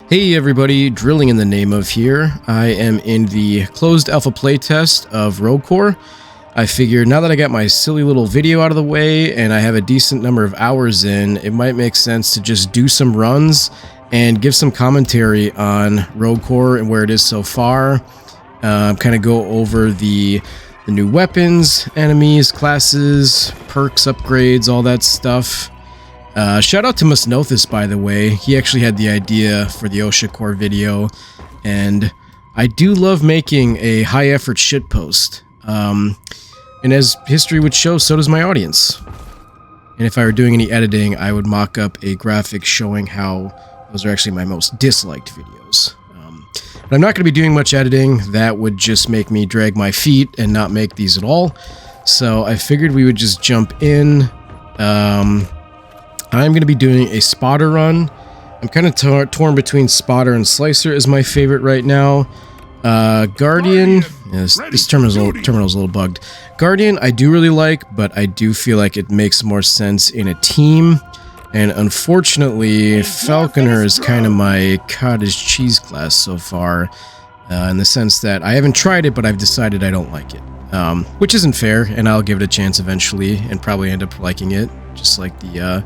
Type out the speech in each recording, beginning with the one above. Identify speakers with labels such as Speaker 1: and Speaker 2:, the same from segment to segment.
Speaker 1: Hey everybody, Drilling in the Name of here. I am in the closed alpha playtest of Rogue Core. I figured now that I got my silly little video out of the way and I have a decent number of hours in, it might make sense to just do some runs and give some commentary on Rogue Core and where it is so far. Kind of go over the new weapons, enemies, classes, perks, upgrades, all that stuff. Shout out to Musnothis, by the way. He actually had the idea for the OSHA Core video, and I do love making a high-effort shitpost. And as history would show, so does my audience. And if I were doing any editing, I would mock up a graphic showing how those are actually my most disliked videos. But I'm not going to be doing much editing. That would just make me drag my feet and not make these at all. So I figured we would just jump in. I'm going to be doing a spotter run. I'm kind of torn between spotter and slicer is my favorite right now. Guardian, this terminal's a little bugged. Guardian I do really like, but I do feel like it makes more sense in a team. And unfortunately, Falconer is kind of my cottage cheese class so far, in the sense that I haven't tried it, but I've decided I don't like it. Which isn't fair, and I'll give it a chance eventually, and probably end up liking it, just like the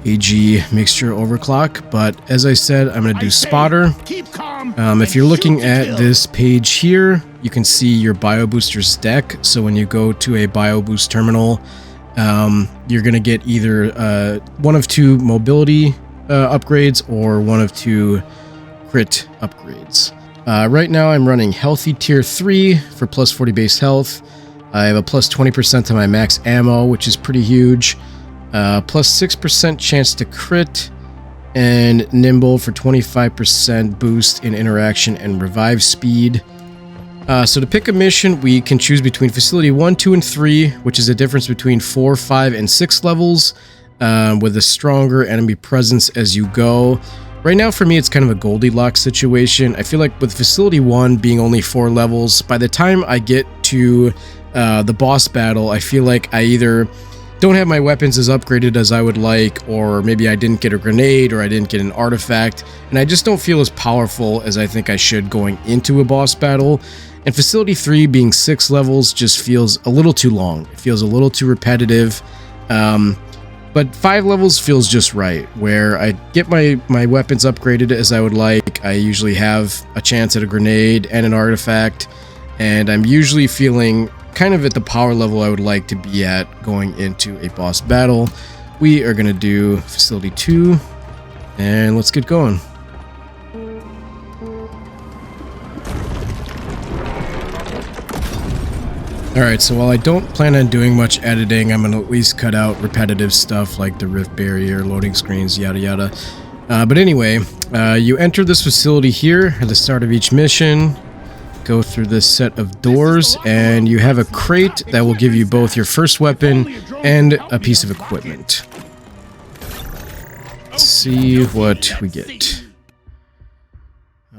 Speaker 1: AG mixture overclock. But as I said, I'm going to do spotter. If you're looking at this page here, you can see your bio booster's deck. So when you go to a bio boost terminal, you're going to get either one of two mobility upgrades or one of two crit upgrades. Right now I'm running healthy tier 3 for plus 40 base health. I have a plus 20% to my max ammo, which is pretty huge. Plus 6% chance to crit, and nimble for 25% boost in interaction and revive speed. So to pick a mission, we can choose between Facility 1, 2, and 3, which is a difference between 4, 5, and 6 levels, with a stronger enemy presence as you go. Right now, for me, it's kind of a Goldilocks situation. I feel like with Facility 1 being only 4 levels, by the time I get to the boss battle, I feel like I either don't have my weapons as upgraded as I would like, or maybe I didn't get a grenade, or I didn't get an artifact, and I just don't feel as powerful as I think I should going into a boss battle. And Facility 3 being 6 levels just feels a little too long. It feels a little too repetitive. But 5 levels feels just right, where I get my weapons upgraded as I would like. I usually have a chance at a grenade and an artifact, and I'm usually feeling kind of at the power level I would like to be at going into a boss battle. We are going to do Facility 2, and let's get going. Alright, so while I don't plan on doing much editing, I'm going to at least cut out repetitive stuff like the rift barrier, loading screens, yada yada. But anyway, you enter this facility here at the start of each mission. Go through this set of doors, and you have a crate that will give you both your first weapon and a piece of equipment. Let's see what we get.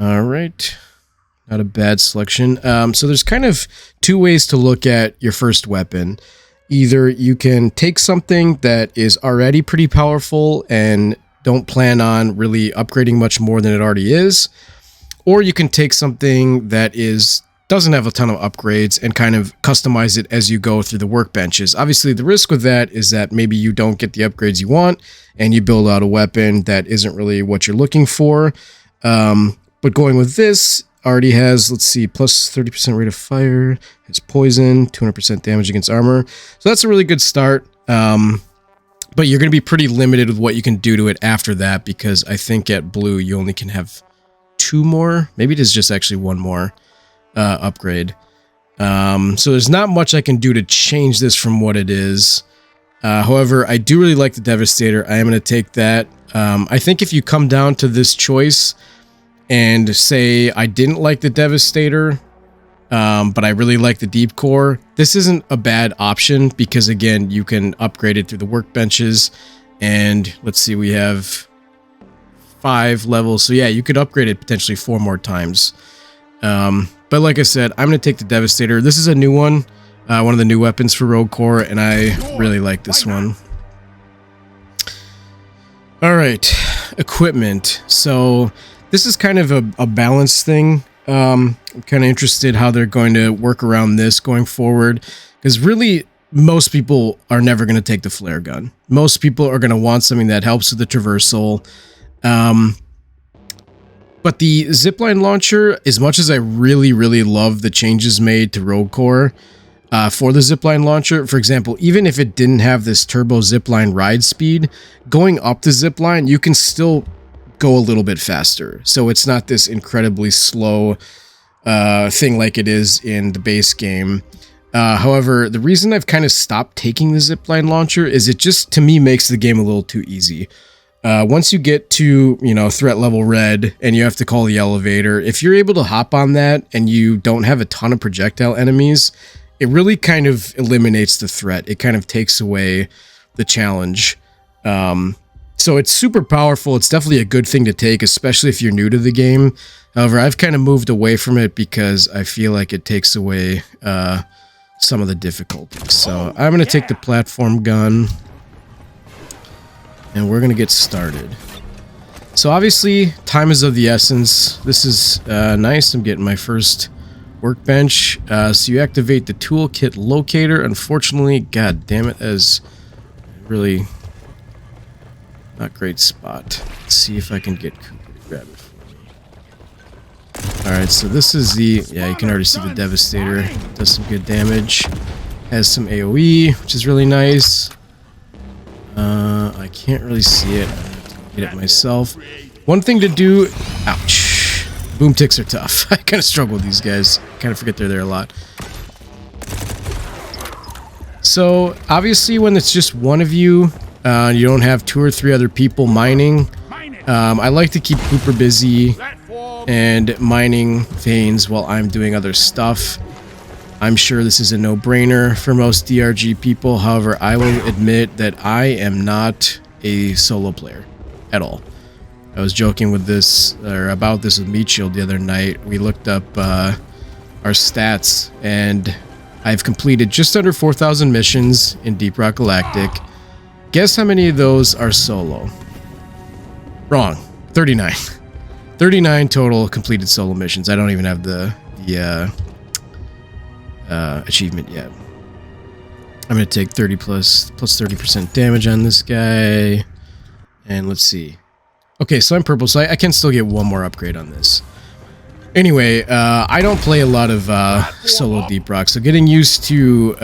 Speaker 1: Alright. Not a bad selection. So there's kind of two ways to look at your first weapon. Either you can take something that is already pretty powerful and don't plan on really upgrading much more than it already is, or you can take something that doesn't have a ton of upgrades and kind of customize it as you go through the workbenches. Obviously, the risk with that is that maybe you don't get the upgrades you want and you build out a weapon that isn't really what you're looking for. But going with this already has, let's see, plus 30% rate of fire, has poison, 200% damage against armor. So that's a really good start. But you're going to be pretty limited with what you can do to it after that, because I think at blue you only can have 2 more. Maybe it is just actually 1 more upgrade. So there's not much I can do to change this from what it is. However, I do really like the Devastator. I am going to take that. I think if you come down to this choice and say I didn't like the Devastator, but I really like the Deep Core, this isn't a bad option, because again, you can upgrade it through the workbenches. And let's see, we have 5 levels, so yeah, you could upgrade it potentially 4 more times. But like I said, I'm going to take the Devastator. This is a new one of the new weapons for Rogue Core, and I really like this one. Alright, equipment. So this is kind of a balance thing. I'm kind of interested how they're going to work around this going forward, because really most people are never going to take the flare gun. Most people are going to want something that helps with the traversal. But the zipline launcher, as much as I really, really love the changes made to Rogue Core for the zipline launcher, for example, even if it didn't have this turbo zipline ride speed, going up the zipline, you can still go a little bit faster. So it's not this incredibly slow thing like it is in the base game. However, the reason I've kind of stopped taking the zipline launcher is it just, to me, makes the game a little too easy. Once you get to, you know, threat level red and you have to call the elevator, if you're able to hop on that and you don't have a ton of projectile enemies, it really kind of eliminates the threat. It kind of takes away the challenge. So it's super powerful. It's definitely a good thing to take, especially if you're new to the game. However, I've kind of moved away from it because I feel like it takes away some of the difficulty. So I'm going to take the platform gun. And we're going to get started. So obviously, time is of the essence. This is nice. I'm getting my first workbench. So you activate the toolkit locator. Unfortunately, god damn it, that is really not great spot. Let's see if I can get Cooper to grab it for me. Alright, so this is the... yeah, you can already see the Devastator. Does some good damage. Has some AoE, which is really nice. I can't really see it. I have to get it myself. One thing to do... ouch. Boom ticks are tough. I kind of struggle with these guys. Kind of forget they're there a lot. So, obviously, when it's just one of you, you don't have 2 or 3 other people mining, I like to keep Cooper busy and mining veins while I'm doing other stuff. I'm sure this is a no-brainer for most DRG people. However, I will admit that I am not a solo player at all. I was joking with this, or about this with Meat Shield the other night. We looked up our stats, and I've completed just under 4,000 missions in Deep Rock Galactic. Guess how many of those are solo? Wrong. 39. 39 total completed solo missions. I don't even have the achievement yet. I'm going to take 30 plus 30% damage on this guy. And let's see. Okay, so I'm purple, so I can still get one more upgrade on this. Anyway, I don't play a lot of solo Deep Rock, so getting used to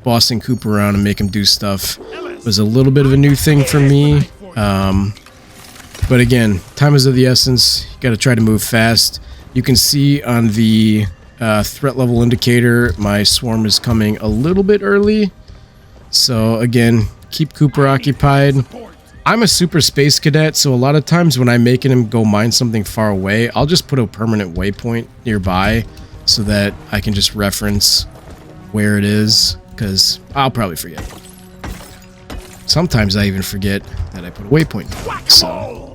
Speaker 1: bossing Cooper around and make him do stuff was a little bit of a new thing for me. But again, time is of the essence. You got to try to move fast. You can see on the threat level indicator, my swarm is coming a little bit early. So again, keep Cooper occupied. I'm a super space cadet, so a lot of times when I'm making him go mine something far away, I'll just put a permanent waypoint nearby so that I can just reference where it is, because I'll probably forget. Sometimes I even forget that I put a waypoint down, so...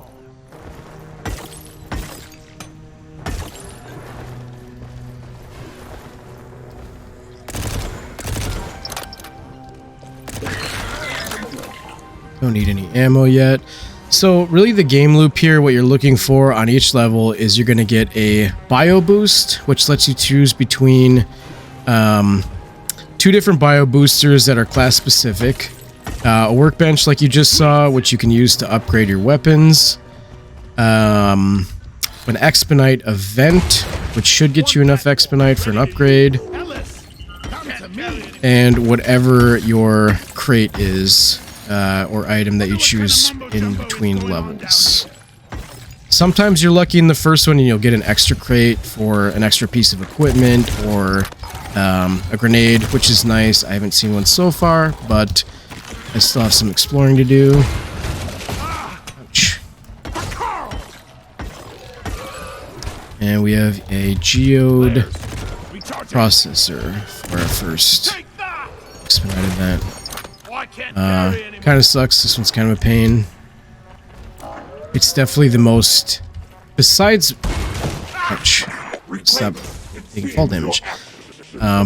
Speaker 1: don't need any ammo yet. So really the game loop here, what you're looking for on each level is you're going to get a bio boost, which lets you choose between 2 different bio boosters that are class specific. A workbench like you just saw, which you can use to upgrade your weapons. An Expedite event, which should get you enough Expedite for an upgrade. And whatever your crate is, or item that you choose in between levels. Sometimes you're lucky in the first one and you'll get an extra crate for an extra piece of equipment or a grenade, which is nice. I haven't seen one so far, but I still have some exploring to do. Ouch. And we have a geode processor for our first expedite event. Kind of sucks. This one's kind of a pain. It's definitely the most... besides... ouch. Stop taking fall damage.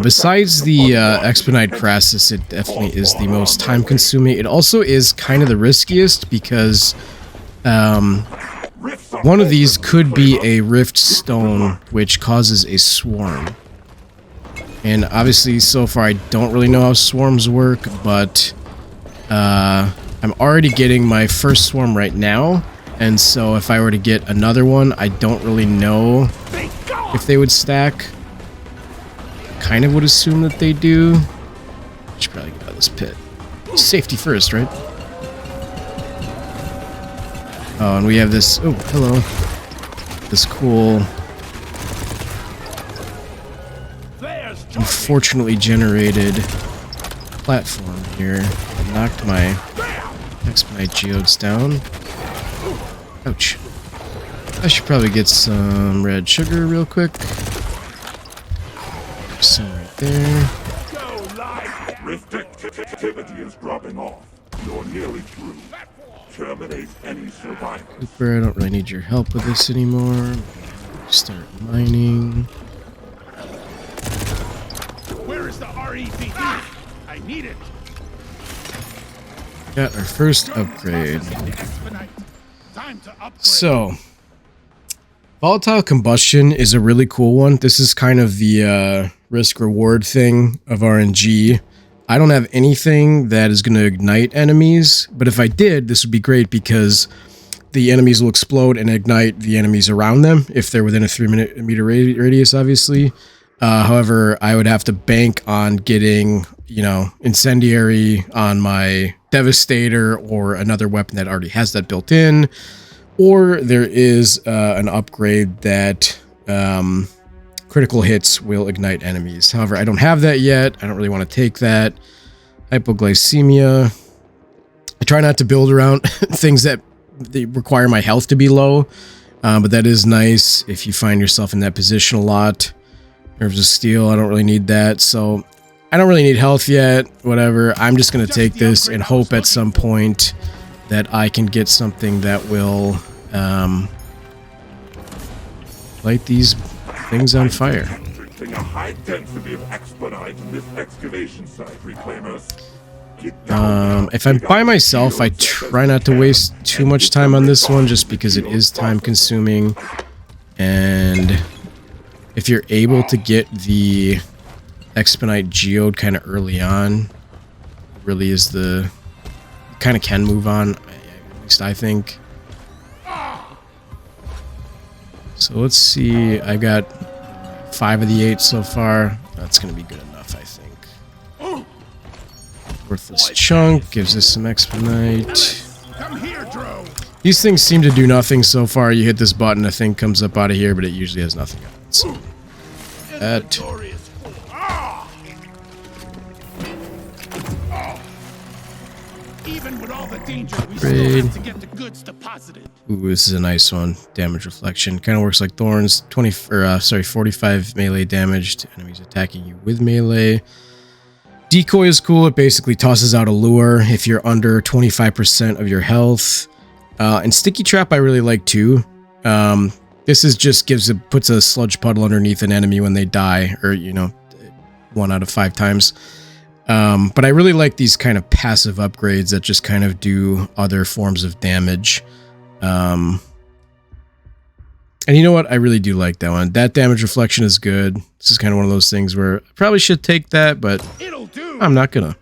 Speaker 1: Besides the Expedite Crassus, it definitely is the most time-consuming. It also is kind of the riskiest because one of these could be a rift stone, which causes a swarm. And obviously, so far, I don't really know how swarms work, but I'm already getting my first swarm right now. And so if I were to get another one, I don't really know if they would stack. Kind of would assume that they do. I should probably get out of this pit. Safety first, right? Oh, and we have this... Oh, hello. This cool... unfortunately generated platform here. It knocked my Expedite geodes down. Ouch. I should probably get some red sugar real quick. Some right there.
Speaker 2: Rift activity is dropping off. You're nearly through. Terminate any survivors.
Speaker 1: Cooper, I don't really need your help with this anymore. Start mining.
Speaker 3: Where is the REPD? I need it.
Speaker 1: Got our first upgrade.
Speaker 3: Time to upgrade.
Speaker 1: So, volatile combustion is a really cool one. This is kind of the risk-reward thing of RNG. I don't have anything that is going to ignite enemies, but if I did, this would be great because the enemies will explode and ignite the enemies around them if they're within a 3-meter radius, obviously. However, I would have to bank on getting, you know, incendiary on my Devastator or another weapon that already has that built in, or there is an upgrade that critical hits will ignite enemies. However, I don't have that yet. I don't really want to take that. Hypoglycemia. I try not to build around things that they require my health to be low, but that is nice if you find yourself in that position a lot. Nerves of Steel, I don't really need that, so I don't really need health yet, whatever. I'm just going to take this and hope at some point that I can get something that will light these things on fire.
Speaker 2: A high density of expedite in this excavation site, reclaimers.
Speaker 1: If I'm by myself, I try not to waste too much time on this one just because it is time consuming, and if you're able to get the Expedite geode kind of early on, really is the kind of can move on, at least I think. So let's see, I got 5 of the 8 so far. That's gonna be good enough, I think. Worthless chunk gives us some Expedite. These things seem to do nothing so far. You hit this button, a thing comes up out of here, but it usually has nothing on it. So that.
Speaker 3: Even with all the danger, we still have to get the goods deposited.
Speaker 1: Ooh, this is a nice one. Damage reflection. Kind of works like thorns. 45 melee damage to enemies attacking you with melee. Decoy is cool. It basically tosses out a lure if you're under 25% of your health. And Sticky Trap I really like too. This is just puts a sludge puddle underneath an enemy when they die, or, you know, 1 out of 5 times. But I really like these kind of passive upgrades that just kind of do other forms of damage. And you know what? I really do like that one. That damage reflection is good. This is kind of one of those things where I probably should take that, but I'm not gonna.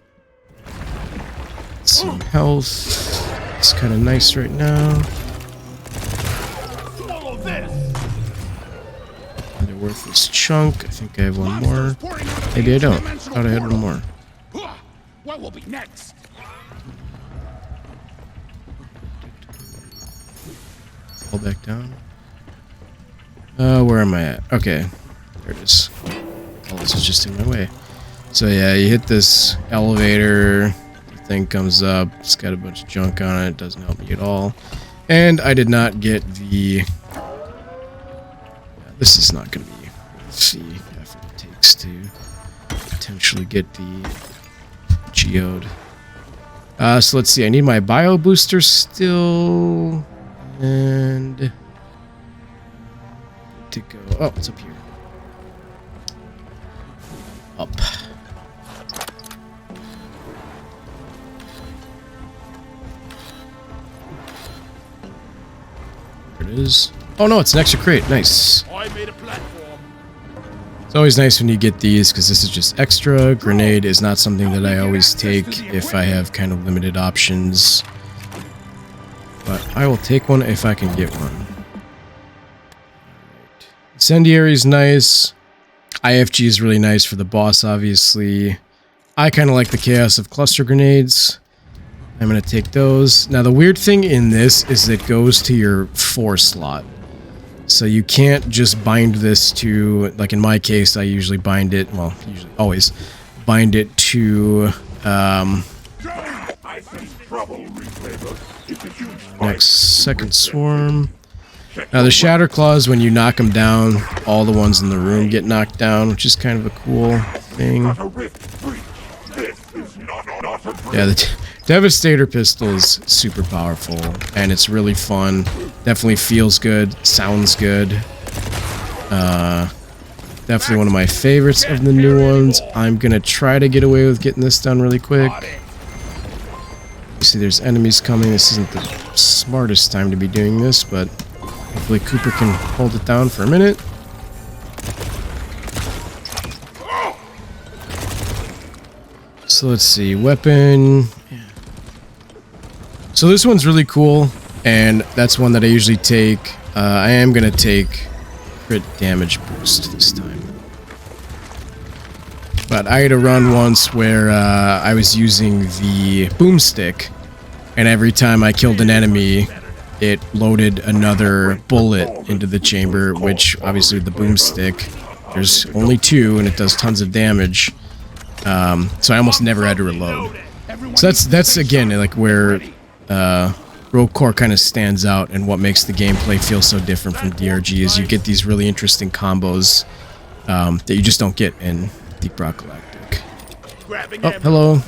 Speaker 1: Some health. It's kind of nice right now. Another worthless chunk. I think I have one more. Maybe I don't. I thought I had one more.
Speaker 3: What will be next?
Speaker 1: Fall back down. Where am I at? Okay. There it is. Oh, this is just in my way. So yeah, you hit this elevator. The thing comes up. It's got a bunch of junk on it. Doesn't help me at all. And I did not get the... Yeah, this is not going to be the effort it takes to potentially get the geode. So let's see. I need my bio booster still. And... to go. Oh, it's up here. Up. There it it is. Oh no, it's an extra crate. Nice.
Speaker 3: I made a platform.
Speaker 1: It's always nice when you get these because this is just extra. Grenade is not something that I always take if I have kind of limited options. But I will take one if I can get one. Incendiary is nice. IFG is really nice for the boss, obviously. I kind of like the chaos of cluster grenades. I'm going to take those. Now, the weird thing in this is it goes to your 4 slot. So you can't just bind this to, like in my case, I usually bind it, well, usually always, bind it to next second swarm. Now the shatter claws, when you knock them down, all the ones in the room get knocked down, which is kind of a cool thing. Yeah, the Devastator pistol is super powerful, and it's really fun. Definitely feels good, sounds good. Definitely one of my favorites of the new ones. I'm gonna try to get away with getting this done really quick. You see there's enemies coming. This isn't the smartest time to be doing this, but hopefully Cooper can hold it down for a minute. So let's see, weapon. So this one's really cool, and that's one that I usually take. I am gonna take crit damage boost this time. But I had a run once where I was using the boomstick, and every time I killed an enemy, it loaded another bullet into the chamber, which obviously with the boomstick, there's only 2, and it does tons of damage. So I almost never had to reload. So that's again like where Rogue Core kind of stands out, and what makes the gameplay feel so different from DRG is you get these really interesting combos that you just don't get in Deep Rock Galactic. Oh, hello.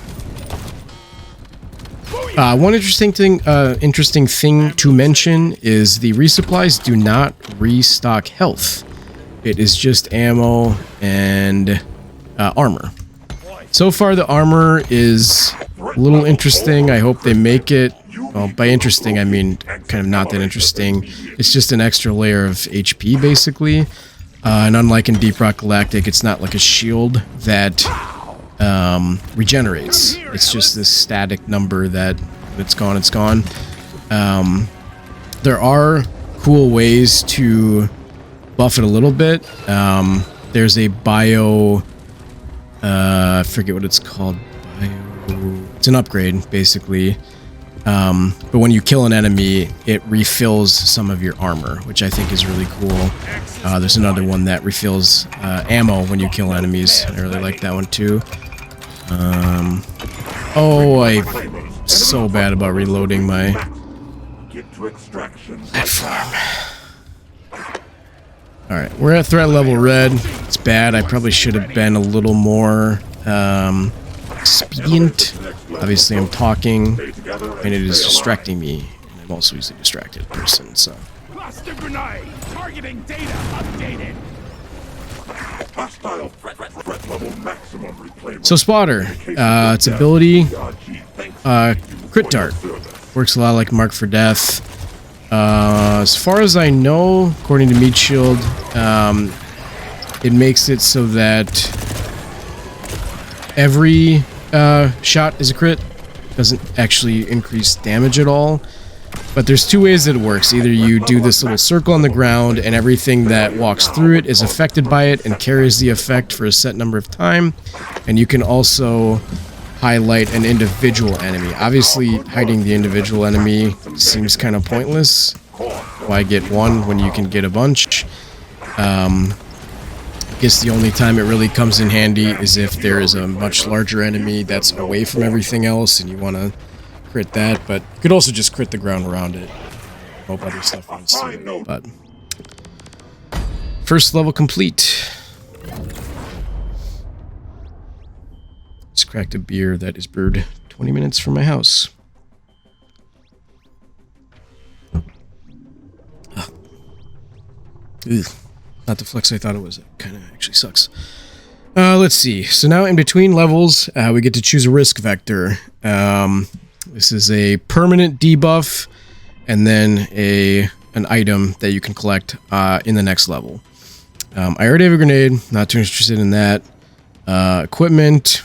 Speaker 1: One interesting thing to mention is the resupplies do not restock health. It is just ammo and armor. So far, the armor is a little interesting. I hope they make it. Well, by interesting, I mean kind of not that interesting. It's just an extra layer of HP, basically. And unlike in Deep Rock Galactic, it's not like a shield that regenerates. It's just this static number that when it's gone, it's gone. There are cool ways to buff it a little bit. There's a bio... I forget what it's called. It's an upgrade, basically. But when you kill an enemy, it refills some of your armor, which I think is really cool. There's another one that refills ammo when you kill enemies. I really like that one too. Oh, I'm so bad about reloading my platform. Alright, we're at threat level red. It's bad. I probably should have been a little more expedient. Obviously, I'm talking, and it is distracting me. And I'm also usually a distracted person, so.
Speaker 3: Cluster grenade! Targeting data updated!
Speaker 1: So Spotter, its ability, crit dart. Works a lot like Mark for Death. As far as I know, according to Meat Shield, it makes it so that every shot is a crit. Doesn't actually increase damage at all. But there's 2 ways that it works. Either you do this little circle on the ground and everything that walks through it is affected by it and carries the effect for a set number of time. And you can also highlight an individual enemy. Obviously, hiding the individual enemy seems kind of pointless. Why get one when you can get a bunch? I guess the only time it really comes in handy is if there is a much larger enemy that's away from everything else and you want to crit that, but you could also just crit the ground around it. Hope other stuff runs through it, but first level complete. Just cracked a beer that is brewed 20 minutes from my house. Ugh. Not the flex I thought it was. It kind of actually sucks. Let's see. So now in between levels, we get to choose a risk vector. This is a permanent debuff, and then a an item that you can collect in the next level. I already have a grenade, not too interested in that. Equipment.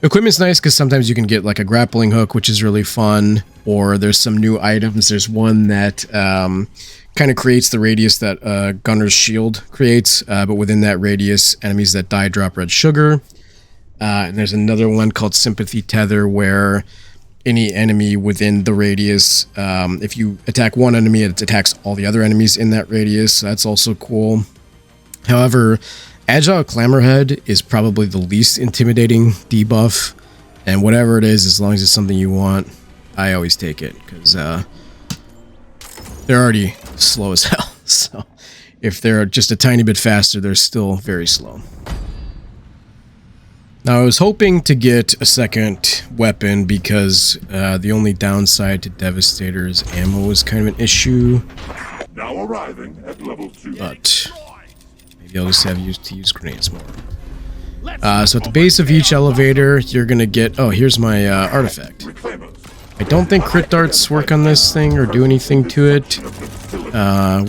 Speaker 1: Equipment's nice because sometimes you can get like a grappling hook, which is really fun, or there's some new items. There's one that kind of creates the radius that Gunner's Shield creates, but within that radius, enemies that die drop red sugar. And there's another one called Sympathy Tether, where any enemy within the radius, if you attack one enemy, it attacks all the other enemies in that radius. So that's also cool. However, Agile Clamorhead is probably the least intimidating debuff, and whatever it is, as long as it's something you want, I always take it, because they're already slow as hell. So if they're just a tiny bit faster, they're still very slow. Now, I was hoping to get a second weapon because the only downside to Devastator is ammo is kind of an issue.
Speaker 2: Now arriving at level 2.
Speaker 1: But maybe I'll just have used to use grenades more. So at the base of each elevator, you're going to get... Oh, here's my artifact. I don't think crit darts work on this thing or do anything to it.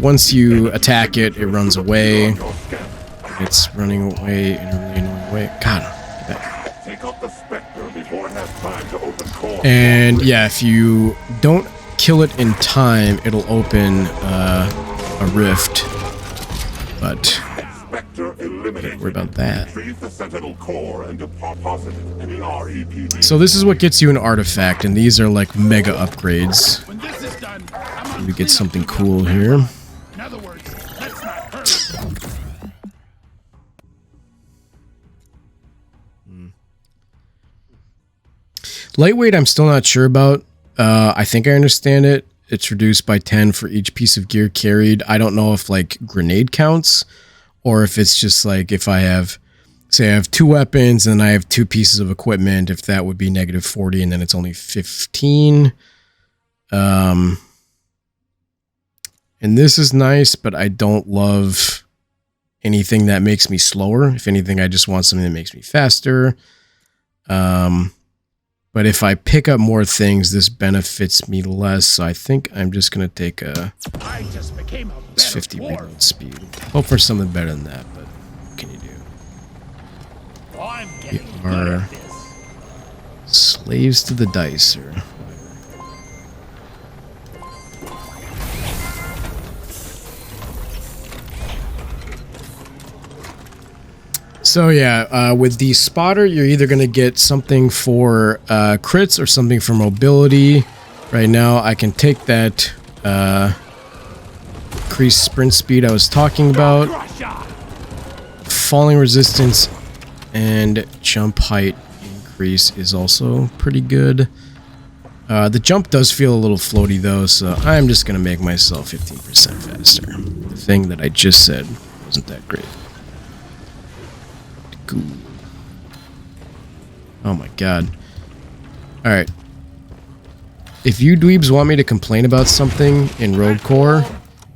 Speaker 1: Once you attack it, it runs away. It's running away in a really annoying way. God. And yeah, if you don't kill it in time, it'll open a rift. But don't worry about that. So this is what gets you an artifact, and these are like mega upgrades. We get something cool here. Lightweight, I'm still not sure about. I think I understand it. It's reduced by 10 for each piece of gear carried. I don't know if like grenade counts, or if it's just like if I have, say I have 2 weapons and I have 2 pieces of equipment, if that would be negative 40 and then it's only 15. And this is nice, but I don't love anything that makes me slower. If anything, I just want something that makes me faster. But if I pick up more things, this benefits me less. So I think I'm just going to take a 50 reload speed. Hope for something better than that, but what can you do? We are slaves to the dice, or whatever. So yeah, with the spotter, you're either going to get something for crits or something for mobility. Right now, I can take that increased sprint speed I was talking about. Falling resistance and jump height increase is also pretty good. The jump does feel a little floaty though, so I'm just going to make myself 15% faster. The thing that I just said wasn't that great. Cool. Oh my god. Alright. If you dweebs want me to complain about something in Rogue Core,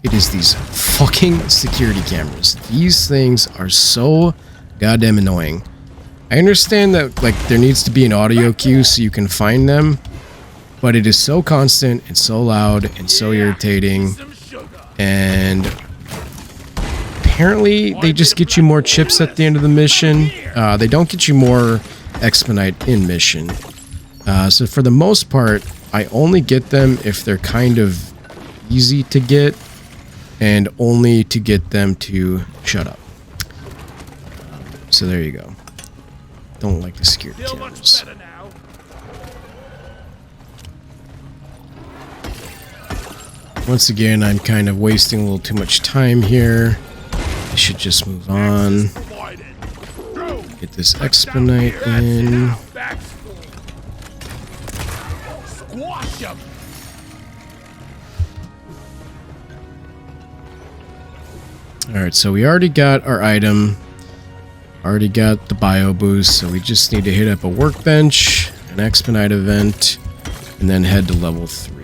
Speaker 1: it is these fucking security cameras. These things are so goddamn annoying. I understand that like there needs to be an audio cue so you can find them, but it is so constant and so loud and so irritating, and apparently they just get you more chips at the end of the mission. They don't get you more Expedite in mission. So for the most part, I only get them if they're kind of easy to get, and only to get them to shut up. So there you go. Don't like the security cameras. Once again, I'm kind of wasting a little too much time here. I should just move on. Get this Expedite in. Alright, so we already got our item. Already got the bio boost, so we just need to hit up a workbench, an Expedite event, and then head to level 3.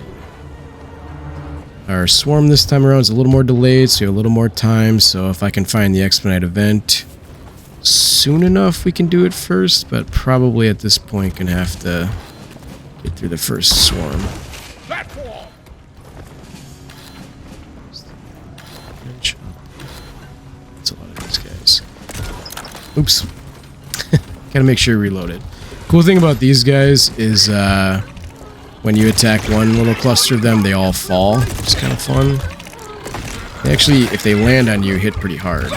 Speaker 1: Our swarm this time around is a little more delayed, so we have a little more time. So if I can find the Expedite event soon enough, we can do it first, but probably at this point gonna have to get through the first swarm. these guys. Oops. Gotta make sure you reload it. Cool thing about these guys is when you attack one little cluster of them, they all fall. It's kind of fun. They actually, if they land on you, hit pretty hard.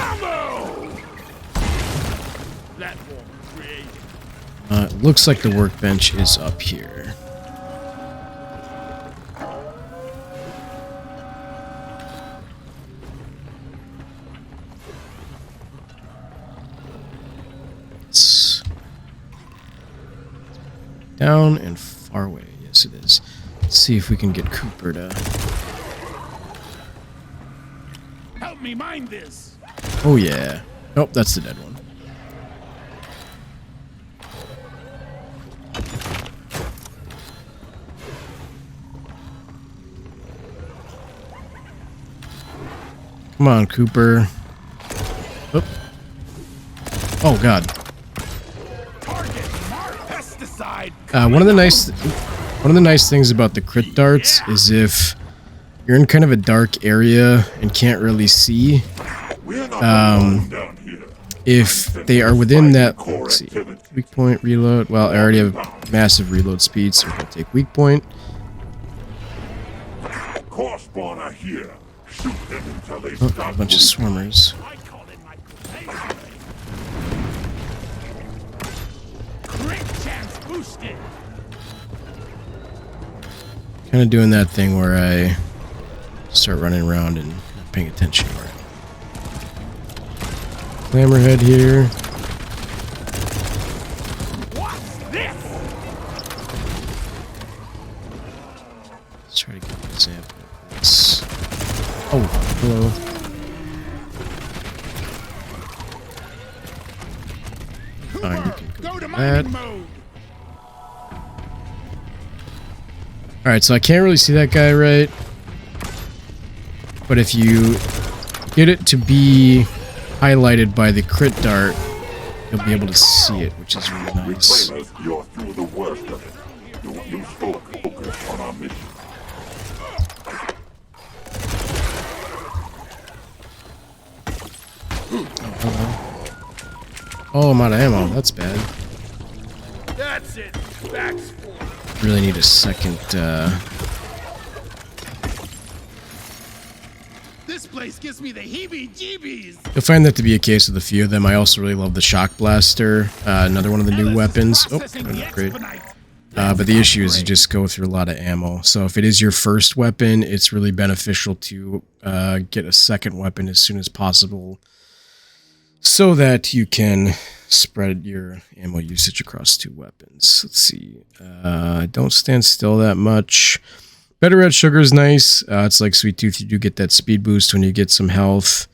Speaker 1: It looks like the workbench is up here. It's down and far away. Yes, it is. Let's see if we can get Cooper to...
Speaker 3: Help me mind this.
Speaker 1: Oh, yeah. Nope, that's the dead one. Come on, Cooper. Oop. Oh, God. One of the nice things about the crit darts is if you're in kind of a dark area and can't really see, if they are within that, let's see, weak point reload. Well, I already have massive reload speed, so we'll take weak point. Oh, a bunch of swarmers. Kind of doing that thing where I start running around and not paying attention. Clamorhead here. Let's try to get an example of this. Oh, hello. Fine, you can go to that. Alright, so I can't really see that guy right. But if you get it to be highlighted by the crit dart, you'll be able to see it, which is really nice.
Speaker 2: You're through the worst of it. You will lose focus on our mission.
Speaker 1: Oh, I'm out of ammo. That's bad.
Speaker 3: That's it. Back's full.
Speaker 1: Really need a second,
Speaker 3: This place gives me the heebie-jeebies.
Speaker 1: You'll find that to be a case with a few of them. I also really love the shock blaster, another one of the new weapons. Oh, great. But the issue is you just go through a lot of ammo. So if it is your first weapon, it's really beneficial to get a second weapon as soon as possible so that you can spread your ammo usage across two weapons. Let's see. Don't stand still that much. Better red sugar is nice. It's like Sweet Tooth. You do get that speed boost when you get some health.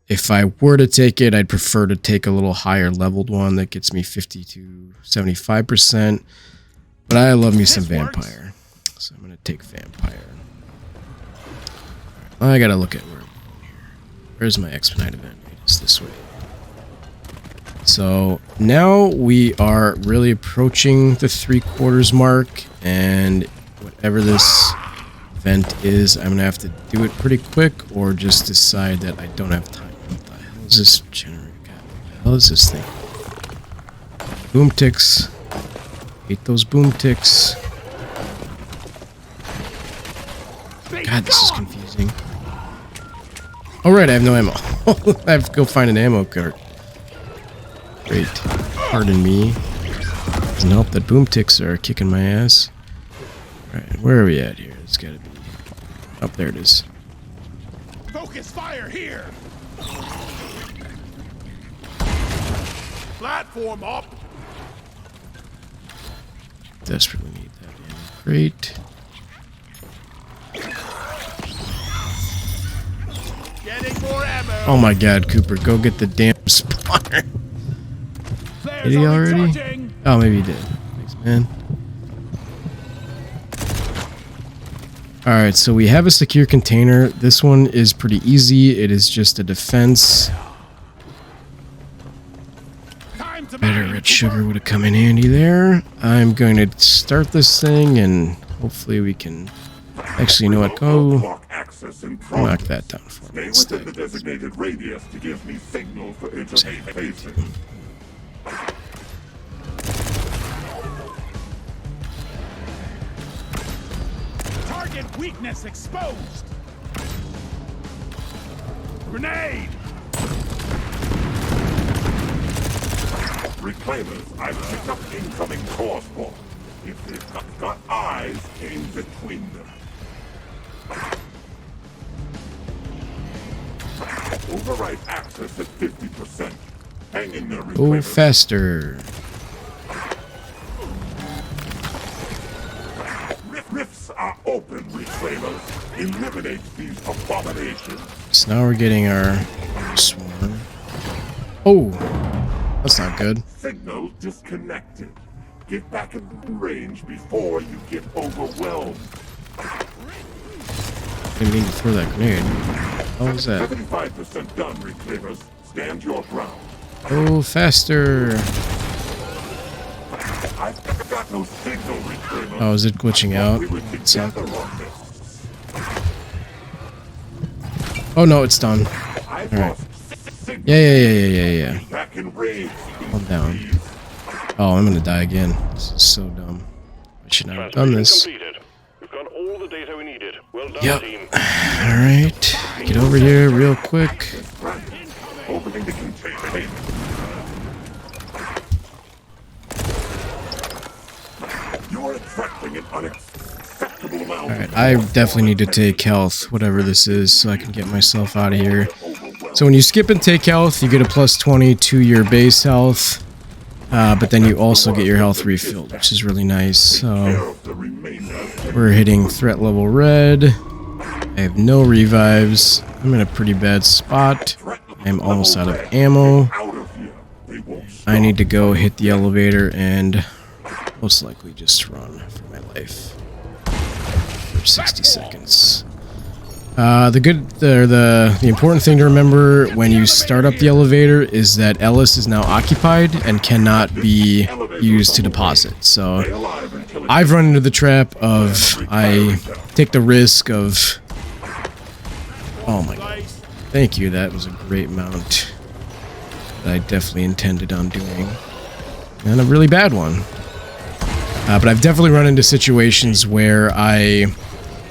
Speaker 1: If I were to take it, I'd prefer to take a little higher leveled one that gets me 50 to 75%. But I love me some vampire. So I'm going to take vampire. Right, I got to look at where's my expedite event? It's this way. So now we are really approaching the 3/4 mark, and whatever this event is, I'm going to have to do it pretty quick or just decide that I don't have time. What the hell is this generator? What the hell is this thing? Boom ticks. Hate those boom ticks. God, this is confusing. Alright, I have no ammo. I have to go find an ammo cart. Great. Pardon me. Doesn't help that boom ticks are kicking my ass. Alright, where are we at here? It's gotta be... Oh, there it is.
Speaker 3: Focus fire here. Platform up.
Speaker 1: Desperately need that ammo crate.
Speaker 3: Getting more ammo.
Speaker 1: Oh my god, Cooper, go get the damn spawner. Did he already?
Speaker 3: Charging.
Speaker 1: Oh, maybe he did. Thanks, man. Alright, so we have a secure container. This one is pretty easy. It is just a defense. Better red sugar would have come in handy there. I'm going to start this thing and hopefully we can... Actually, you know what? Go
Speaker 2: access in
Speaker 1: Knock
Speaker 2: progress.
Speaker 1: that down for me
Speaker 2: Stay within
Speaker 1: instead.
Speaker 2: the designated radius to give me signal for interfacing.
Speaker 3: Target weakness exposed. Grenade.
Speaker 2: Reclaimers, I've picked up incoming core spawn. If they've got eyes, aim between them. Override access at 50%. Hang in there,
Speaker 1: Go
Speaker 2: reclaimers.
Speaker 1: faster.
Speaker 2: Rifts are open, reclaimers. Eliminate these abominations.
Speaker 1: So now we're getting our swarm. Oh, that's not good.
Speaker 2: Signal disconnected. Get back in range before you get overwhelmed.
Speaker 1: Didn't mean to throw that grenade. What was that?
Speaker 2: 75% done, reclaimers. Stand your ground.
Speaker 1: Go faster.
Speaker 2: I've got no signal, reclaimers.
Speaker 1: Oh, is it glitching out?
Speaker 2: We were
Speaker 1: So-
Speaker 2: together on this.
Speaker 1: Oh no, it's done.
Speaker 2: I've
Speaker 1: All right.
Speaker 2: lost signal.
Speaker 1: Yeah.
Speaker 2: Back in range.
Speaker 1: Calm down.
Speaker 2: please.
Speaker 1: Oh, I'm gonna die again. This is so dumb. I should not have done this.
Speaker 4: Completed. We've got all the data we needed. Well done,
Speaker 1: Yep.
Speaker 4: team.
Speaker 1: Alright. Get over here real quick.
Speaker 2: Right. Opening the containment. You're attracting an unacceptable amount.
Speaker 1: Alright, I definitely need to take health, whatever this is, so I can get myself out of here. So when you skip and take health, you get a plus 20 to your base health. But then you also get your health refilled, which is really nice. So we're hitting threat level red. I have no revives. I'm in a pretty bad spot. I'm almost out of ammo. I need to go hit the elevator and most likely just run for my life for 60 seconds. The important thing to remember when you start up the elevator is that Ellis is now occupied and cannot be used to deposit. So I've run into the trap of I take the risk of. Oh my god! Thank you. That was a great mount that I definitely intended on doing, and a really bad one. But I've definitely run into situations where I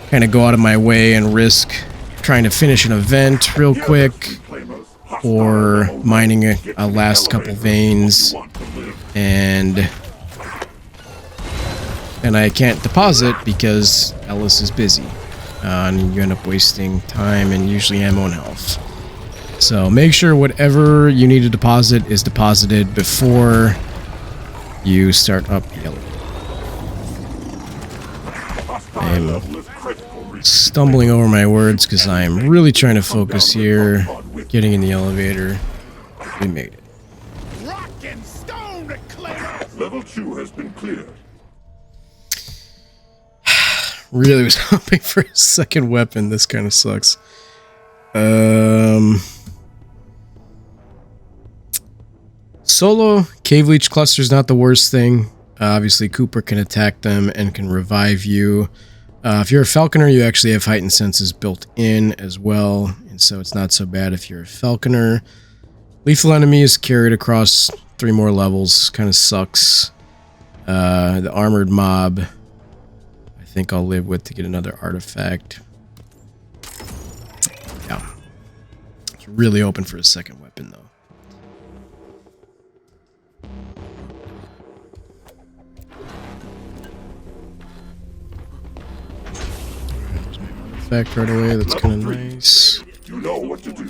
Speaker 1: kind of go out of my way and risk trying to finish an event real quick or mining a last couple veins and I can't deposit because Ellis is busy and you end up wasting time and usually ammo and health. So make sure whatever you need to deposit is deposited before you start up the elevator. I'm stumbling over my words because I am really trying to focus here. Getting in the elevator. We made it.
Speaker 3: Rock and stone to clear.
Speaker 2: Level 2 has been cleared.
Speaker 1: Really was hoping for a second weapon. This kind of sucks. Solo cave leech cluster is not the worst thing. Obviously, Cooper can attack them and can revive you. If you're a falconer, you actually have heightened senses built in as well, and so it's not so bad if you're a falconer. Lethal enemies carried across 3 more levels. Kind of sucks. The armored mob, I think I'll live with to get another artifact. Yeah. It's really open for a second weapon, though. Effect right away, that's kind of nice.
Speaker 2: You know what to do.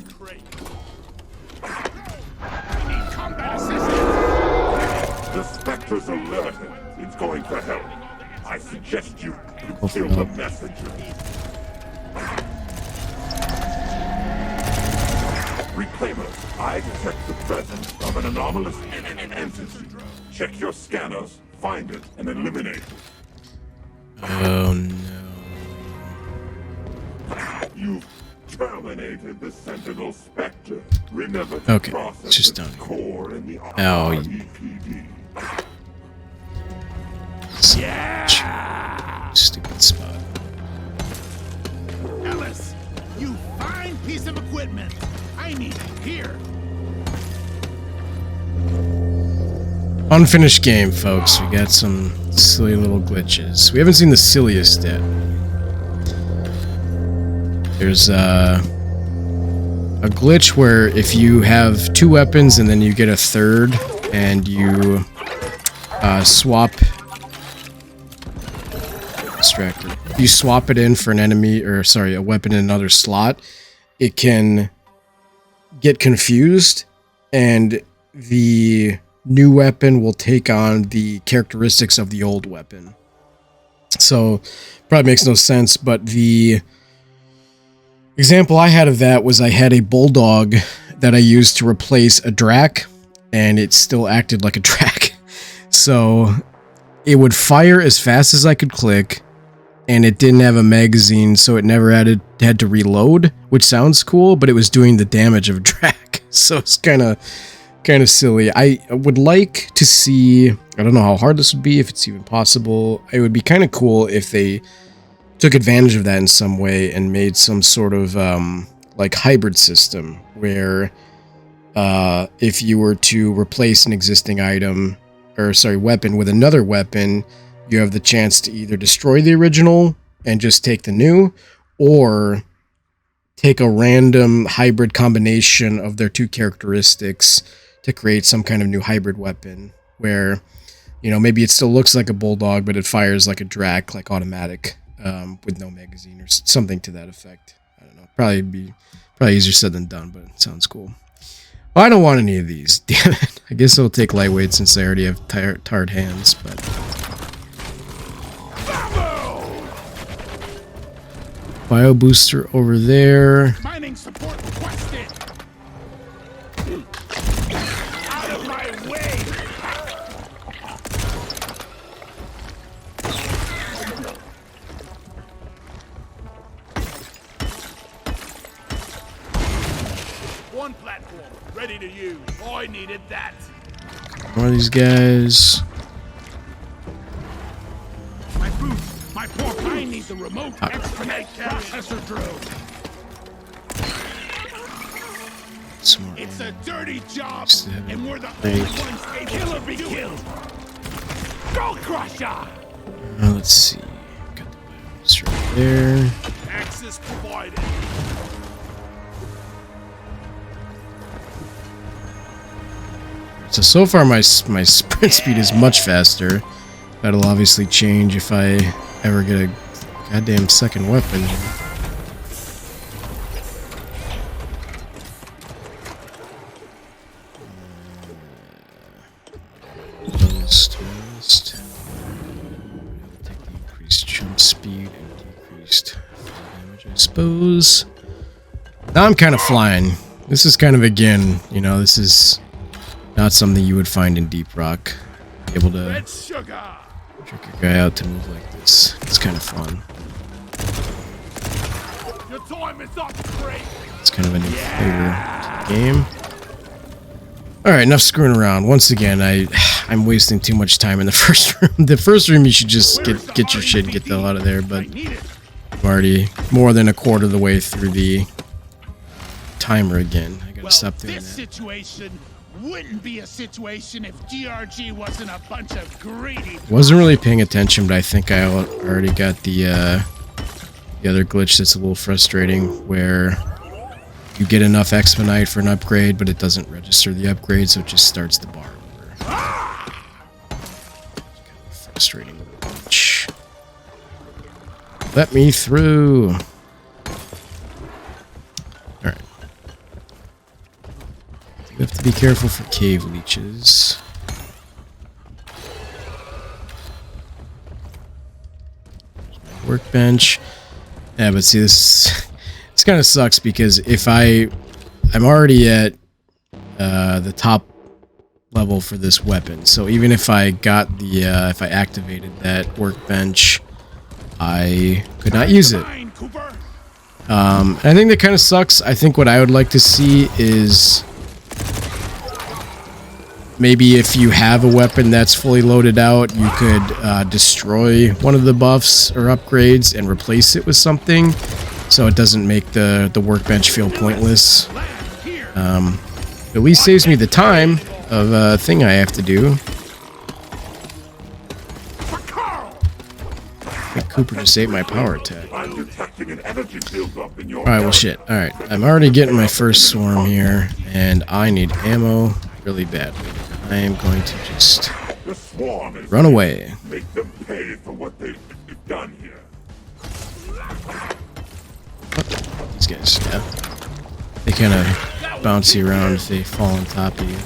Speaker 3: Combat assistance.
Speaker 2: The Spectre's alerted. It's going for help. I suggest you
Speaker 1: Go for
Speaker 2: kill the
Speaker 1: help.
Speaker 2: messenger. Reclaimers, I detect the presence of an anomalous entity. Check your scanners, find it, and eliminate it.
Speaker 1: Oh no.
Speaker 2: You've terminated the Sentinel Spectre. Remember
Speaker 1: Okay,
Speaker 2: to process
Speaker 1: it's just
Speaker 2: its
Speaker 1: down here.
Speaker 2: core in the
Speaker 1: Oh,
Speaker 2: REPD.
Speaker 1: Stupid spot.
Speaker 3: Ellis, some equipment. I need it here.
Speaker 1: Unfinished game, folks. We got some silly little glitches. We haven't seen the silliest yet. There's a glitch where if you have 2 weapons and then you get a third and you swap... Distracted. If you swap it in for an enemy, or sorry, a weapon in another slot, it can get confused and the new weapon will take on the characteristics of the old weapon. So, probably makes no sense, but the example I had of that was I had a bulldog that I used to replace a drac, and it still acted like a drac. So, it would fire as fast as I could click, and it didn't have a magazine, so it never had to reload, which sounds cool, but it was doing the damage of a drac. So, it's kind of silly. I would like to see, I don't know how hard this would be, if it's even possible. It would be kind of cool if they took advantage of that in some way and made some sort of like hybrid system where if you were to replace an existing item, or sorry, weapon with another weapon, you have the chance to either destroy the original and just take the new, or take a random hybrid combination of their 2 characteristics to create some kind of new hybrid weapon where, you know, maybe it still looks like a bulldog, but it fires like a drac, like automatic, with no magazine or something to that effect. I don't know. Probably easier said than done, but it sounds cool. Well, I don't want any of these. Damn it. I guess I'll take lightweight since I already have tired hands, but... Bio booster over there.
Speaker 3: Mining support requested. Out of my way. One platform ready to use. I needed that.
Speaker 1: One of these guys.
Speaker 3: My boots. My pork. I need the remote expedite processor drill. It's a dirty job, and we're the only ones able to be killed. Go crusher!
Speaker 1: Let's see. Got the bombs right there.
Speaker 3: Access provided.
Speaker 1: So far my sprint speed is much faster. That'll obviously change if I ever get a goddamn second weapon. Take the increased jump speed and decreased damage, I suppose. Now I'm kind of flying. This is kind of, again, you know, this is not something you would find in Deep Rock. Be able to trick a guy out to move like this. It's kind of fun.
Speaker 3: Your time is up, great.
Speaker 1: It's kind of a new flavor to the game. Alright, enough screwing around. Once again, I'm wasting too much time in the first room. The first room you should just get your shit and get the hell out of there, but I'm already more than a quarter of the way through the timer again. I gotta stop doing that.
Speaker 3: This situation wouldn't be a situation if DRG wasn't a bunch of greedy.
Speaker 1: Wasn't really paying attention, but I think I already got the other glitch that's a little frustrating, where you get enough Expedite for an upgrade, but it doesn't register the upgrade, so it just starts the bar over. It's kind of frustrating little glitch. Let me through. Alright. You have to be careful for cave leeches. Workbench. Yeah, but see, this kind of sucks, because if I'm already at the top level for this weapon, so even if I got the if I activated that workbench, I could not use it. I think that kind of sucks. I think what I would like to see is maybe if you have a weapon that's fully loaded out, you could destroy one of the buffs or upgrades and replace it with something, so it doesn't make the workbench feel pointless. At least saves me the time of a thing I have to do. I think Cooper just ate my power attack. Alright, well shit. Alright, I'm already getting my first swarm here, and I need ammo really badly. I am going to just run away.
Speaker 2: Make them pay for what they've done here.
Speaker 1: These guys, yeah. They kind of bouncy around if they fall on top of you.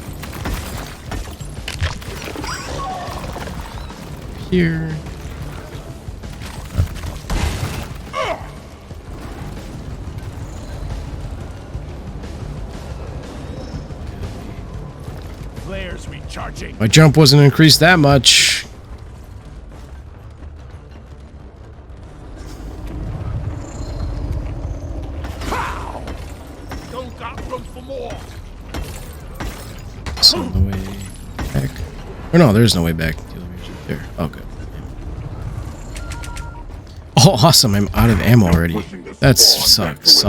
Speaker 1: Here.
Speaker 3: Flares recharging.
Speaker 1: My jump wasn't increased that much.
Speaker 3: Pow! Don't got room for more.
Speaker 1: It's on the way back. Or no, there's no way back. There. Oh, good. Oh, awesome. I'm out of ammo already. That sucks.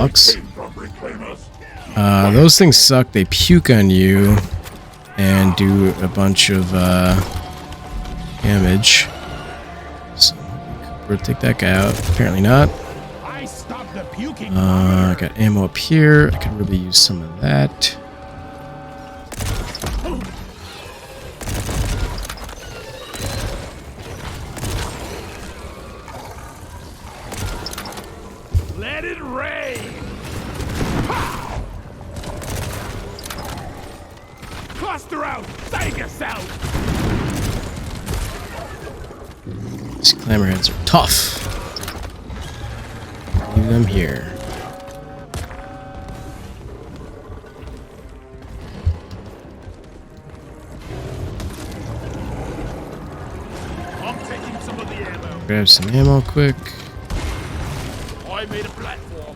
Speaker 1: Those things suck. They puke on you and do a bunch of damage. So, we'll take that guy out. Apparently not.
Speaker 3: I stopped the puking.
Speaker 1: I got ammo up here. I could really use some of that.
Speaker 3: Let it rain. Pow! Cluster out. Take us out.
Speaker 1: These clamorheads are tough. Leave them here.
Speaker 3: I'm taking some of the ammo.
Speaker 1: Grab some ammo quick.
Speaker 3: I made a platform.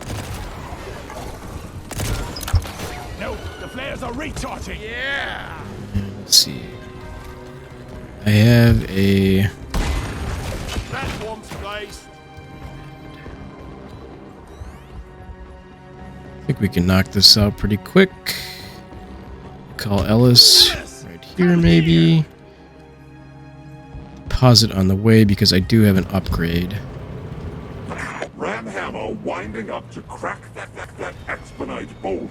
Speaker 3: No, the flares are recharging. Yeah.
Speaker 1: Let's see. I have a...
Speaker 3: Platform's placed.
Speaker 1: I think we can knock this out pretty quick. Call Ellis right here, maybe. Pause it on the way because I do have an upgrade.
Speaker 2: Ram hammer winding up to crack that expedite boulder.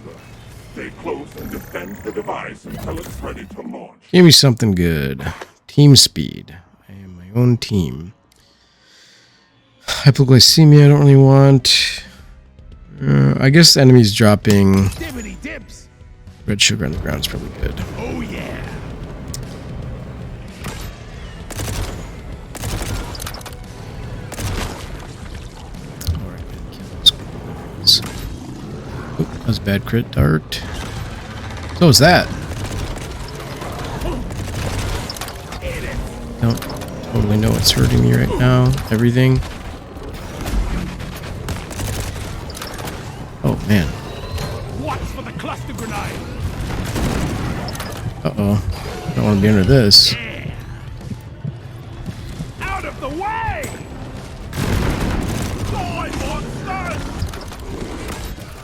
Speaker 2: Stay close and defend the device until it's ready to launch.
Speaker 1: Give me something good. Team speed. I am my own team. Hypoglycemia I don't really want. I guess enemies dropping
Speaker 3: Dibbity dips.
Speaker 1: red sugar on the ground is probably good.
Speaker 3: Oh yeah.
Speaker 1: Alright, kill those guys. Oh, that was a bad crit dart. So was that. Don't totally know what's hurting me right now. Everything. Oh man.
Speaker 3: Watch for the cluster grenade.
Speaker 1: Uh-oh. I don't want to be under this.
Speaker 3: Yeah. Out of the way. Die, monsters.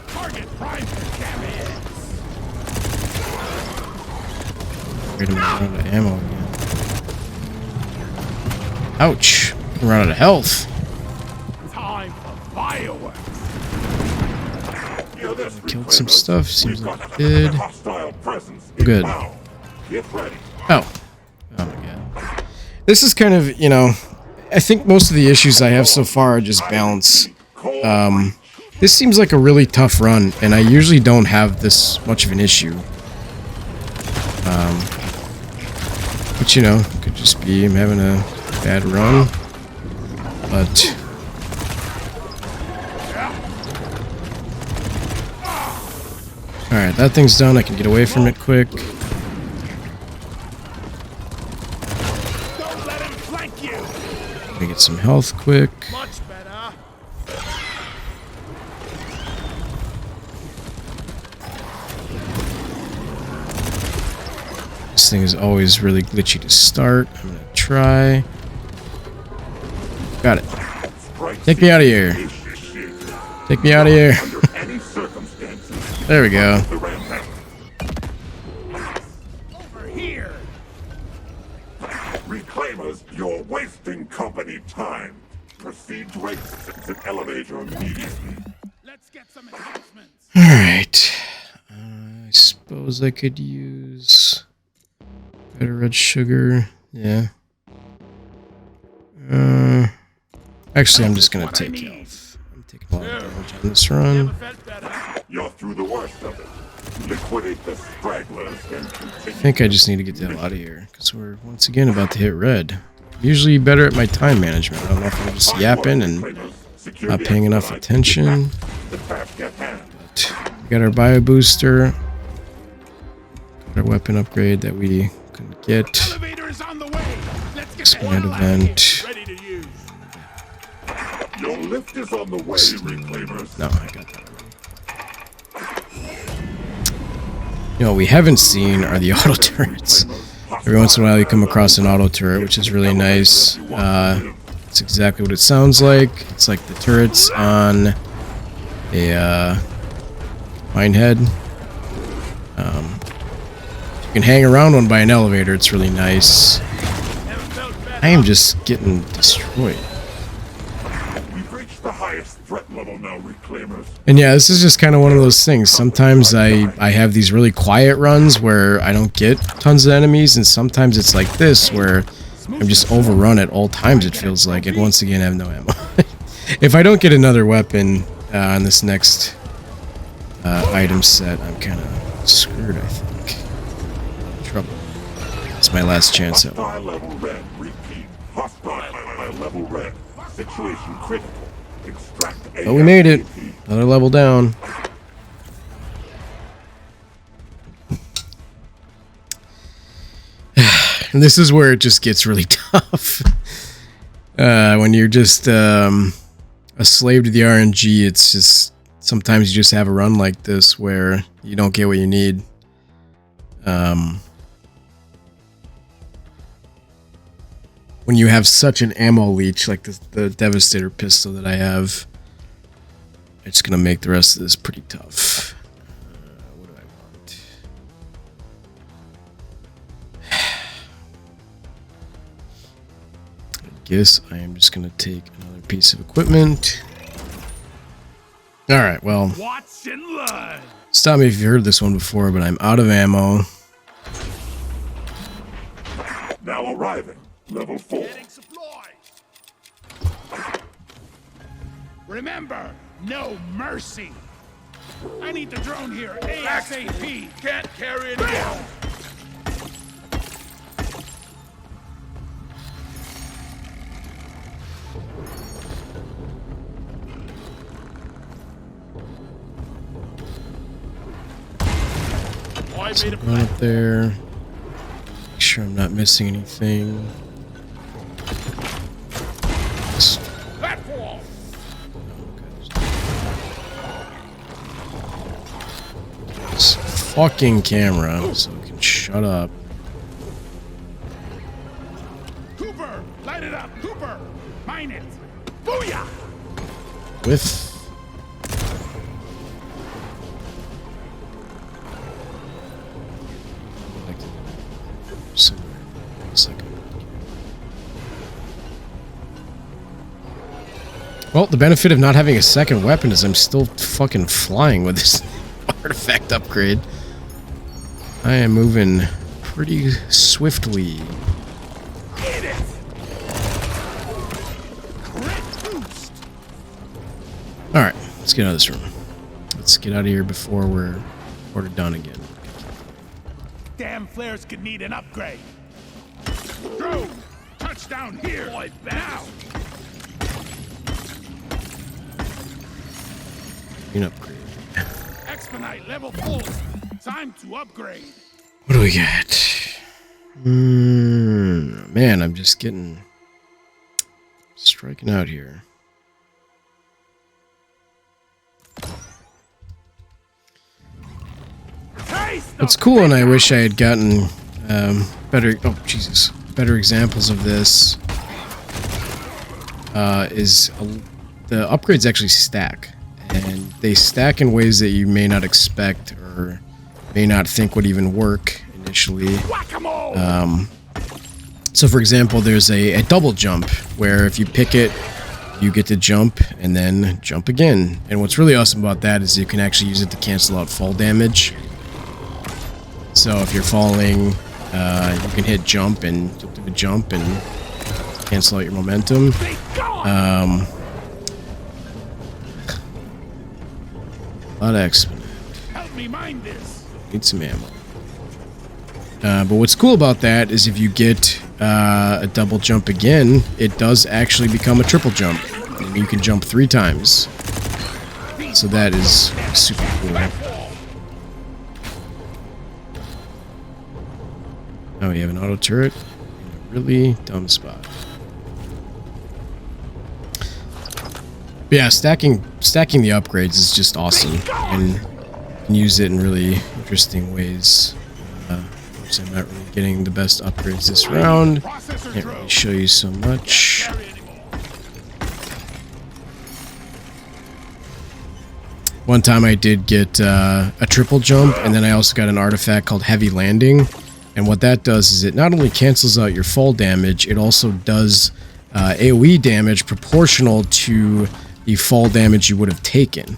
Speaker 3: Target prime damage.
Speaker 1: Wait a minute, I'm out of ammo again. Ouch. I'm run out of health.
Speaker 3: Time for fireworks.
Speaker 1: Killed some stuff. Seems like it did. Good.
Speaker 2: Get ready.
Speaker 1: Oh. Oh my god. This is kind of, you know, I think most of the issues I have so far are just balance. This seems like a really tough run, and I usually don't have this much of an issue. But you know, could just be I'm having a bad run. But alright, that thing's done. I can get away from it quick.
Speaker 3: Don't let him flank you.
Speaker 1: Let me get some health quick.
Speaker 3: Much better.
Speaker 1: This thing is always really glitchy to start. I'm gonna try. Got it. Take me out of here. Take me out of here.
Speaker 2: Under any circumstances,
Speaker 1: There we go.
Speaker 2: the ram hammer.
Speaker 3: Over here.
Speaker 2: Reclaimers, you're wasting company time. Proceed to exit the elevator immediately.
Speaker 3: Let's get some enhancements.
Speaker 1: Alright. I suppose I could use better red sugar. Yeah. Actually, I'm just gonna take health. I'm taking a lot of damage on this run.
Speaker 2: You're through the worst of it. Liquidate the stragglers and
Speaker 1: I
Speaker 2: continue.
Speaker 1: think I just need to get the hell out of here, because we're once again about to hit red. Usually better at my time management. I don't know if I'm just yapping and not paying enough attention.
Speaker 2: The task at hand.
Speaker 1: But we got our bio booster. Got our weapon upgrade that we couldn't get.
Speaker 3: Elevator is on the way. Let's get
Speaker 1: Expand
Speaker 3: that
Speaker 1: event.
Speaker 3: ready to use.
Speaker 2: Your lift is on the way, Reclaimers.
Speaker 1: No, I got that already. You know, what we haven't seen are the auto turrets. Every once in a while you come across an auto turret, which is really nice. It's exactly what it sounds like. It's like the turrets on a minehead. You can hang around one by an elevator. It's really nice. I am just getting destroyed.
Speaker 2: We've reached the highest threat level now, Reclaimers.
Speaker 1: And yeah, this is just kind of one of those things. Sometimes I have these really quiet runs where I don't get tons of enemies, and sometimes it's like this where I'm just overrun at all times, it feels like. And once again, I have no ammo. If I don't get another weapon on this next item set, I'm kind of screwed, I think. Trouble. It's my last chance at
Speaker 2: Hostile level red. Repeat. Hostile level red. Situation critical. Extract A.
Speaker 1: But we made it. Another level down. And this is where it just gets really tough. When you're just a slave to the RNG, it's just sometimes you just have a run like this where you don't get what you need. When you have such an ammo leech like the Devastator pistol that I have, it's gonna make the rest of this pretty tough. What do I want? I guess I am just gonna take another piece of equipment. All right, well,
Speaker 3: Watch and learn.
Speaker 1: stop me if you heard this one before, but I'm out of ammo.
Speaker 2: Now arriving. Level 4.
Speaker 3: Getting supplies. Remember, no mercy. I need the drone here ASAP. Can't carry it out. Oh, I made a
Speaker 1: Run up there. Make sure I'm not missing anything.
Speaker 3: platform.
Speaker 1: This fucking camera, so we can shut up.
Speaker 3: Cooper, light it up. Cooper, mine it. Booyah!
Speaker 1: With somewhere. It's like well, the benefit of not having a second weapon is I'm still fucking flying with this artifact upgrade. I am moving pretty swiftly.
Speaker 3: Get it! Crit boost.
Speaker 1: Alright, let's get out of this room. Let's get out of here before we're done again.
Speaker 3: Damn flares could need an upgrade. Drone, touchdown here. Boy, now.
Speaker 1: An upgrade.
Speaker 3: Expedite level 4. Time to upgrade.
Speaker 1: What do we got? Man, I'm just getting striking out here. What's cool, and I wish I had gotten better. Oh Jesus, better examples of this. Is the upgrades actually stack, and they stack in ways that you may not expect or may not think would even work initially. So for example, there's a double jump where if you pick it, you get to jump and then jump again. And what's really awesome about that is you can actually use it to cancel out fall damage. So if you're falling, you can hit jump and do a jump and cancel out your momentum. A lot of exponent.
Speaker 3: Help me mind this.
Speaker 1: Need some ammo. But what's cool about that is if you get a double jump again, it does actually become a triple jump. And you can jump 3 times. So that is super cool. Oh, you have an auto turret in a really dumb spot. But yeah, stacking the upgrades is just awesome, and you can use it in really interesting ways. So I'm not really getting the best upgrades this round. Can't really show you so much. One time I did get a triple jump, and then I also got an artifact called Heavy Landing. And what that does is it not only cancels out your fall damage, it also does AoE damage proportional to the fall damage you would have taken,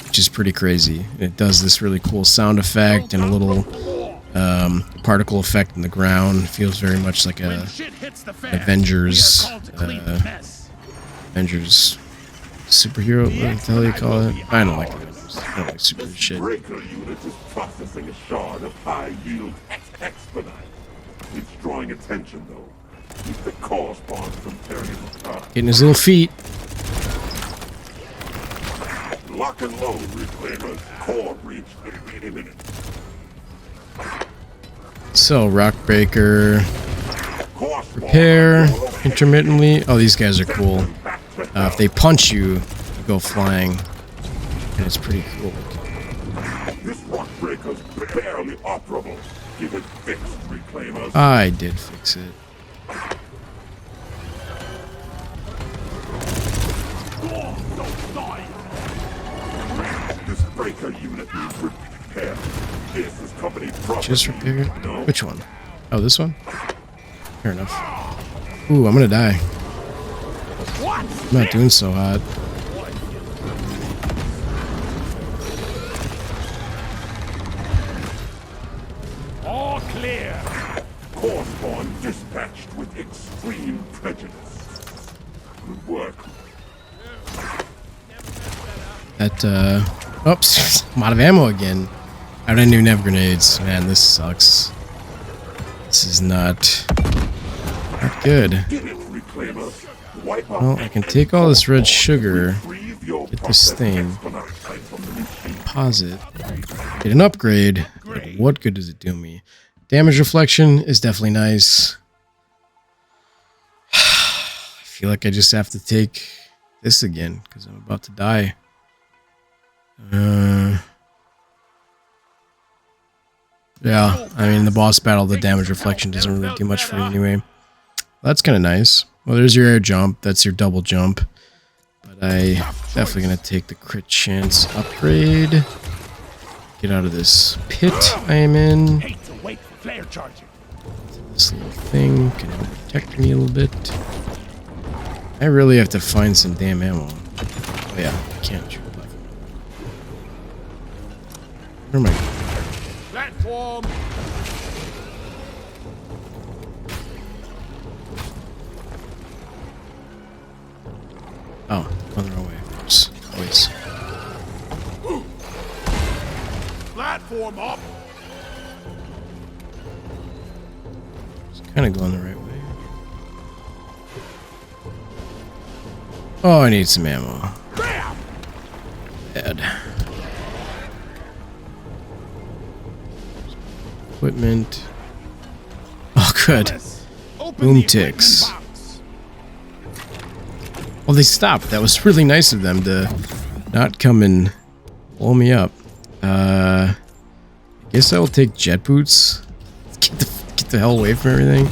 Speaker 1: which is pretty crazy. It does this really cool sound effect and a little particle effect in the ground. It feels very much like a Avengers superhero. What the hell do you call it? I don't like Avengers. I don't like super shit.
Speaker 2: Breaker unit is processing a shard of high-yield exponite. It's drawing attention, though. Keep the core spawns from tearing it apart.
Speaker 1: Getting his little feet.
Speaker 2: Lock and load, reclaimers. Core breach any minute.
Speaker 1: So, rock breaker, repair intermittently. Oh, these guys are cool. If they punch you, you go flying, and it's pretty cool.
Speaker 2: This rock breaker's barely operable. Give it fixed, reclaimers.
Speaker 1: I did fix it.
Speaker 2: This breaker unit needs repair. This is company property.
Speaker 1: Just repaired? Which one? Oh, this one? Fair enough. Ooh, I'm gonna die. I'm not doing so hot.
Speaker 3: All clear.
Speaker 2: Core spawn dispatched with extreme prejudice. Good work.
Speaker 1: That, oops, I'm out of ammo again. I didn't even have grenades. Man, this sucks. This is not good.
Speaker 2: Get it, reclaimers. Wipe out
Speaker 1: Well, I can take all this red sugar, get this thing, pause it, get an upgrade, but what good does it do me? Damage reflection is definitely nice. I feel like I just have to take this again, because I'm about to die. Yeah, I mean, the boss battle, the damage reflection doesn't really do much for you anyway. That's kind of nice. Well, there's your air jump. That's your double jump. But I definitely going to take the crit chance upgrade. Get out of this pit I am in. This little thing can protect me a little bit. I really have to find some damn ammo. Oh yeah, I can't shoot a platform. Where am I?
Speaker 3: Platform.
Speaker 1: Oh, on the wrong way, of course. Always.
Speaker 3: Platform up.
Speaker 1: It's kind of going the right way. Oh, I need some ammo. Bad. Equipment. Oh, good. Boom ticks. Well, they stopped. That was really nice of them to not come and blow me up. I guess I will take jet boots. Get the hell away from everything.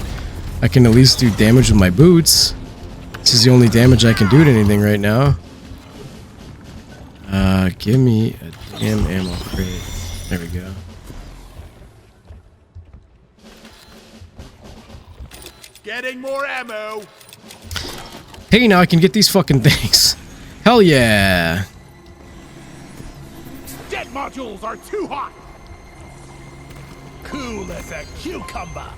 Speaker 1: I can at least do damage with my boots. This is the only damage I can do to anything right now. Give me a damn ammo crate. There we go.
Speaker 3: Getting more ammo.
Speaker 1: Hey, now I can get these fucking things. Hell yeah.
Speaker 3: Jet modules are too hot. Cool as a cucumber.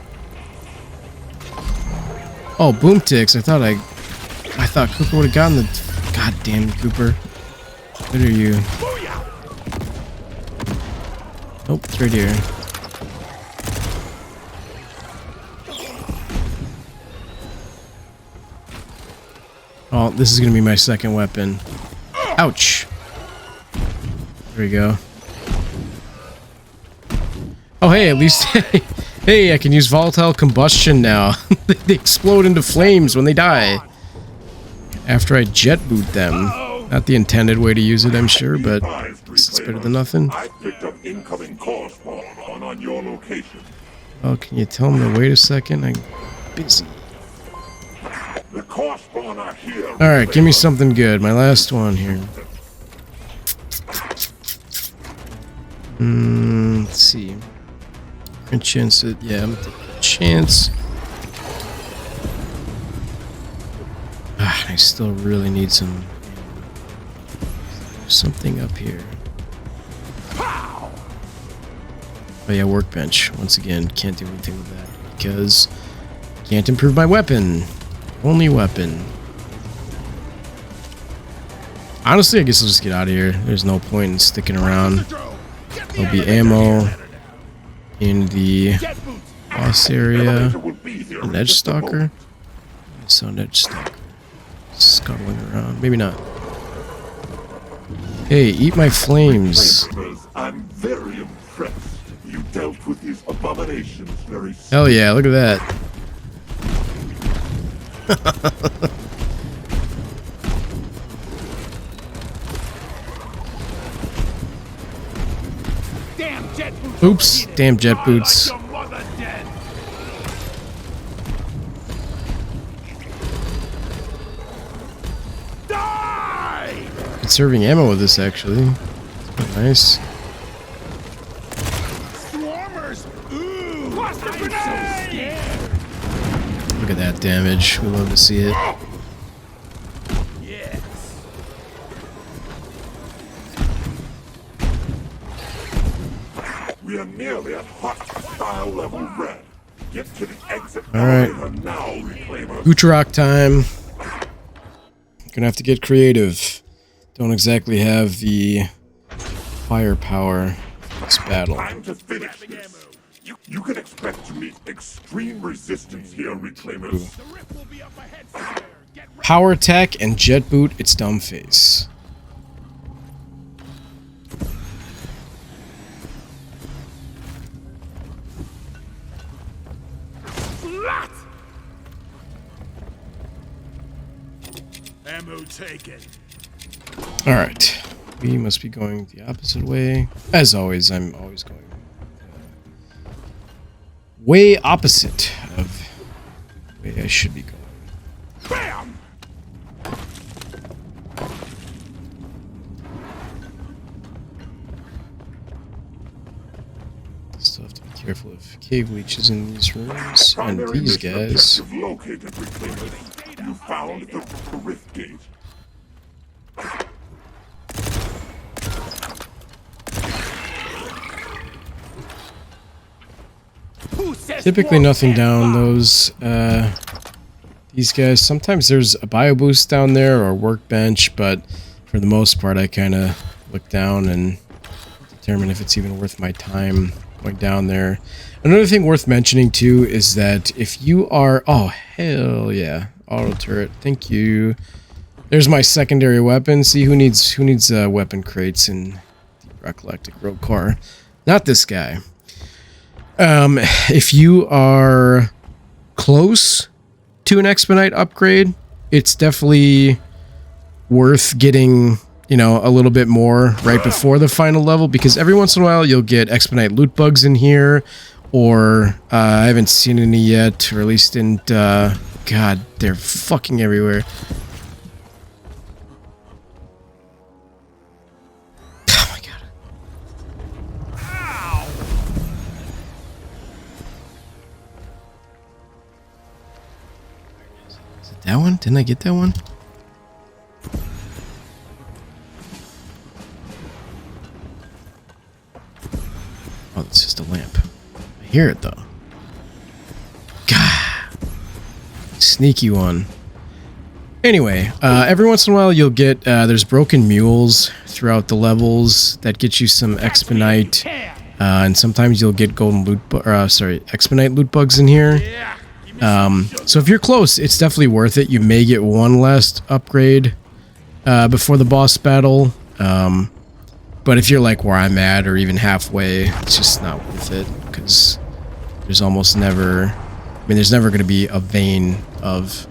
Speaker 1: Oh, boom ticks. I thought Cooper would have gotten the... God damn it, Cooper. What are you?
Speaker 3: Booyah!
Speaker 1: Oh, it's right here. Oh, this is gonna be my second weapon. Ouch. There we go. Oh, hey, at least... Hey, I can use volatile combustion now. They explode into flames when they die. After I jet boot them. Not the intended way to use it, I'm sure, but it's better than nothing.
Speaker 2: I picked up incoming core spawn on your location.
Speaker 1: Oh, can you tell me to wait a second? I'm busy.
Speaker 2: The core spawn are here.
Speaker 1: Alright, give me something good. My last one here. Let's see. Chance it. Yeah, I'm gonna take a chance. I still really need something up here. Oh yeah, workbench. Once again, can't do anything with that because can't improve my weapon. Only weapon. Honestly, I guess I'll just get out of here. There's no point in sticking around. There'll be ammo in the boss area. An edge stalker. I saw an edge stalker scuttling around. Maybe not. Hey, eat my flames.
Speaker 2: I'm very impressed. You dealt with these abominations very
Speaker 1: Hell yeah, look at that.
Speaker 3: Damn jet boots.
Speaker 1: Oops, damn jet boots.
Speaker 3: Your mother dead. Die!
Speaker 1: Conserving ammo with this actually. It's quite nice.
Speaker 3: Swarmers. Ooh. What's the grenade?
Speaker 1: Look at that damage. We love to see it.
Speaker 3: Yes.
Speaker 2: We are nearly at hostile level red. Get to the exit
Speaker 1: Alright.
Speaker 2: elevator now, Reclaimer.
Speaker 1: Ucharock time. Gonna have to get creative. Don't exactly have the firepower for this battle.
Speaker 2: Time to finish this. You can expect to meet extreme resistance here, Reclaimers.
Speaker 3: The rip will be up ahead somewhere. Get ready.
Speaker 1: Power attack and jet boot its dumb face.
Speaker 3: Splat! Ammo taken.
Speaker 1: Alright. We must be going the opposite way. As always, I'm always going way opposite of the way I should be going.
Speaker 3: Bam!
Speaker 1: Still have to be careful of cave leeches in these rooms and
Speaker 2: Primary
Speaker 1: these
Speaker 2: mission
Speaker 1: guys.
Speaker 2: objective located, Reclaimers. You found the rift gate.
Speaker 3: Who says
Speaker 1: Typically
Speaker 3: war
Speaker 1: nothing
Speaker 3: can't
Speaker 1: down
Speaker 3: fly?
Speaker 1: these guys. Sometimes there's a bio boost down there or a workbench, but for the most part I kind of look down and determine if it's even worth my time going down there. Another thing worth mentioning too is that if you are... Oh, hell yeah. Auto turret. Thank you. There's my secondary weapon. See, who needs weapon crates in the Galactic Road Car? Not this guy. If you are close to an Expedite upgrade, it's definitely worth getting, you know, a little bit more right before the final level, because every once in a while you'll get Expedite loot bugs in here, or I haven't seen any yet, or at least didn't. God, they're fucking everywhere. That one? Didn't I get that one? Oh, it's just a lamp. I hear it though. God. Sneaky one. Anyway, every once in a while you'll get, there's broken mules throughout the levels that get you some Expedite, and sometimes you'll get golden loot, Expedite loot bugs in here. So if you're close, it's definitely worth it. You may get one last upgrade, before the boss battle, but if you're like where I'm at, or even halfway, it's just not worth it, because there's almost never, I mean, there's never going to be a vein of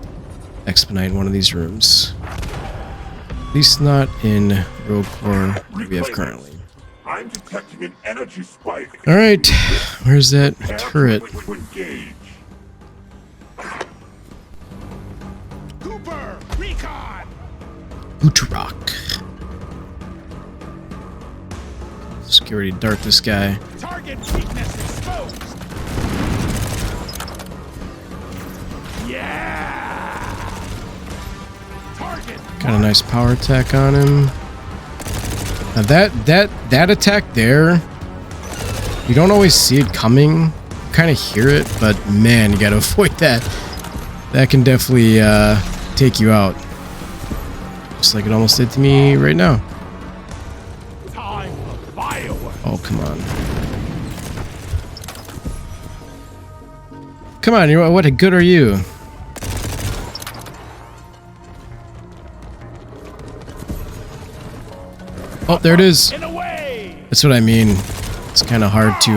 Speaker 1: Expedite in one of these rooms. At least not in Rogue Core that we have currently.
Speaker 2: I'm detecting an energy spike.
Speaker 1: Alright, where's that turret?
Speaker 3: Cooper, recon.
Speaker 1: Utarok. Security dart this guy.
Speaker 3: Target weakness exposed. Yeah.
Speaker 1: Got a nice power attack on him. Now that attack there, you don't always see it coming. You kind of hear it, but man, you gotta avoid that. That can definitely take you out. Just like it almost did to me right now.
Speaker 3: Time for fireworks.
Speaker 1: Oh, come on. Come on, what good are you? Oh, there it is. That's what I mean. It's kind of hard to,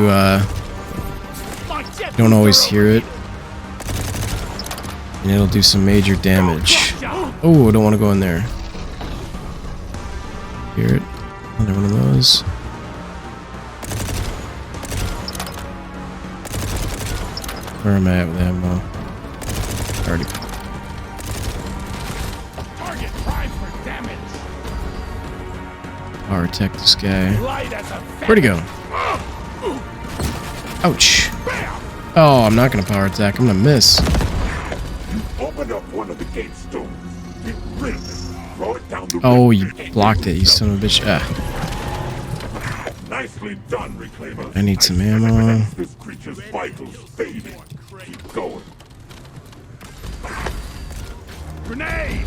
Speaker 1: you don't always hear it. And it'll do some major damage. Oh, I don't want to go in there. Hear it? Another one of those. Where am I at with ammo? Already.
Speaker 3: Target prime for damage.
Speaker 1: Power attack this guy. Where'd he go? Ouch. Oh, I'm not gonna power attack. I'm gonna miss.
Speaker 2: You open up one of the gate stones. Get rid of it. Throw it down the
Speaker 1: Oh, you blocked it, you son of a bitch. Ah.
Speaker 2: Nicely done, Reclaimer.
Speaker 1: I need some ammo.
Speaker 2: This creature's vitals fading. Keep going.
Speaker 3: Grenade.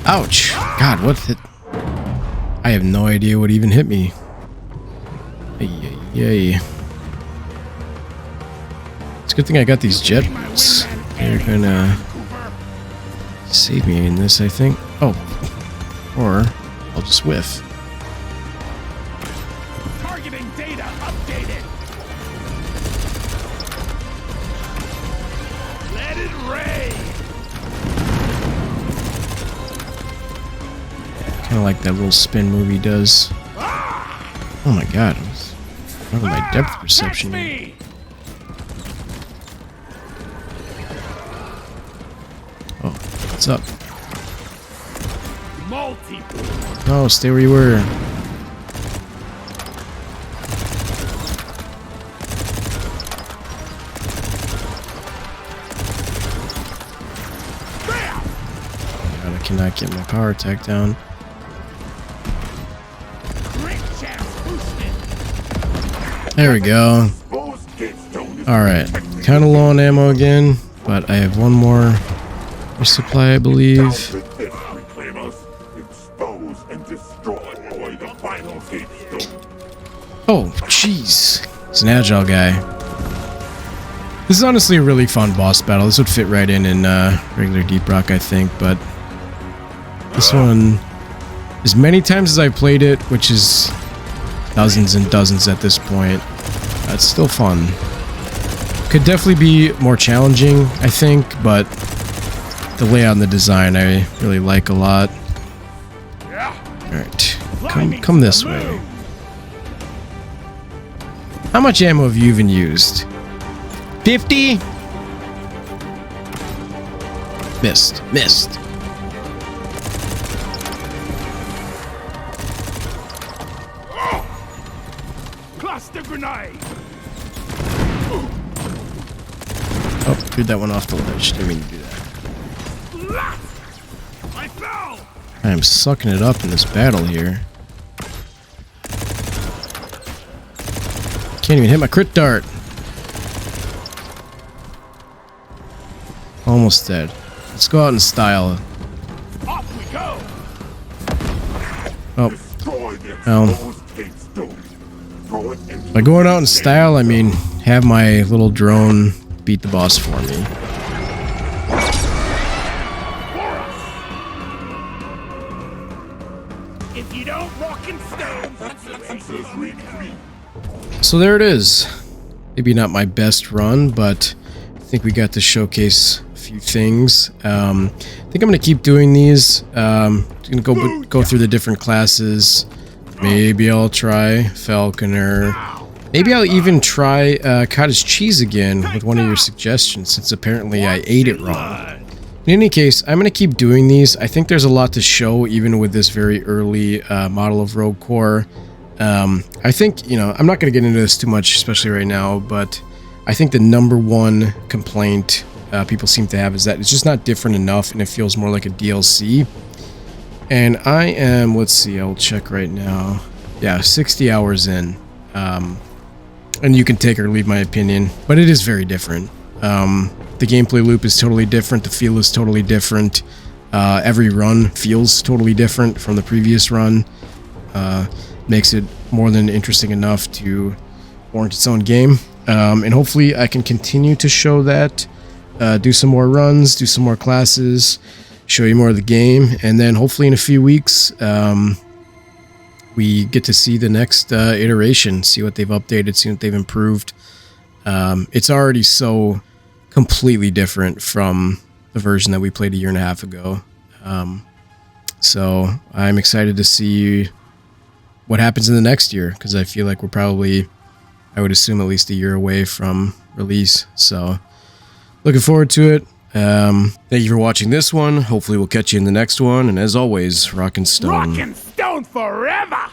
Speaker 1: Ouch. God, what hit? I have no idea what even hit me. Yay. It's a good thing I got these jet boots. They're gonna save me in this, I think. Oh. Or I'll just whiff.
Speaker 3: Targeting data updated. Let it rain.
Speaker 1: Kind of like that little spin move he does. Oh my god. Look at my depth perception. Oh, what's up? No, stay where you were. God, I cannot get my power attack down. There we go. Alright, kind of low on ammo again, but I have one more resupply, I believe. Oh, jeez. He's an agile guy. This is honestly a really fun boss battle. This would fit right in regular Deep Rock, I think, but this one, as many times as I've played it, which is dozens and dozens at this point, it's still fun. Could definitely be more challenging, I think, but the layout and the design I really like a lot. Alright, come this way. How much ammo have you even used? 50? Missed.
Speaker 3: Cluster grenade.
Speaker 1: Oh, cleared that one off the ledge. Didn't mean to do that.
Speaker 3: I fell.
Speaker 1: I am sucking it up in this battle here. Can't even hit my crit dart. Almost dead. Let's go out in style.
Speaker 3: Off we go.
Speaker 1: Oh.
Speaker 2: Destroy the
Speaker 1: Oh.
Speaker 2: exposed gate stone. Throw it into
Speaker 1: By going out in style, I mean have my little drone beat the boss for me.
Speaker 3: If you don't rock and stone,
Speaker 2: Sensors retreat.
Speaker 1: So there it is. Maybe not my best run, but I think we got to showcase a few things. I think I'm gonna keep doing these. Gonna go through the different classes. Maybe I'll try Falconer. Maybe I'll even try cottage cheese again with one of your suggestions, since apparently I ate it wrong. In any case, I'm going to keep doing these. I think there's a lot to show, even with this very early model of Rogue Core. I think, I'm not going to get into this too much, especially right now, but I think the number one complaint people seem to have is that it's just not different enough, and it feels more like a DLC. And I am, let's see, I'll check right now. Yeah, 60 hours in. And you can take or leave my opinion, but it is very different. The gameplay loop is totally different. The feel is totally different. Every run feels totally different from the previous run. Makes it more than interesting enough to warrant its own game. And hopefully I can continue to show that. Do some more runs, do some more classes, show you more of the game, and then hopefully in a few weeks we get to see the next iteration, see what they've updated, see what they've improved. It's already so completely different from the version that we played a year and a half ago. So I'm excited to see what happens in the next year, because I feel like we're probably, I would assume, at least a year away from release. So looking forward to it. Thank you for watching this one. Hopefully we'll catch you in the next one. And as always, rock and stone.
Speaker 3: rock and stone forever.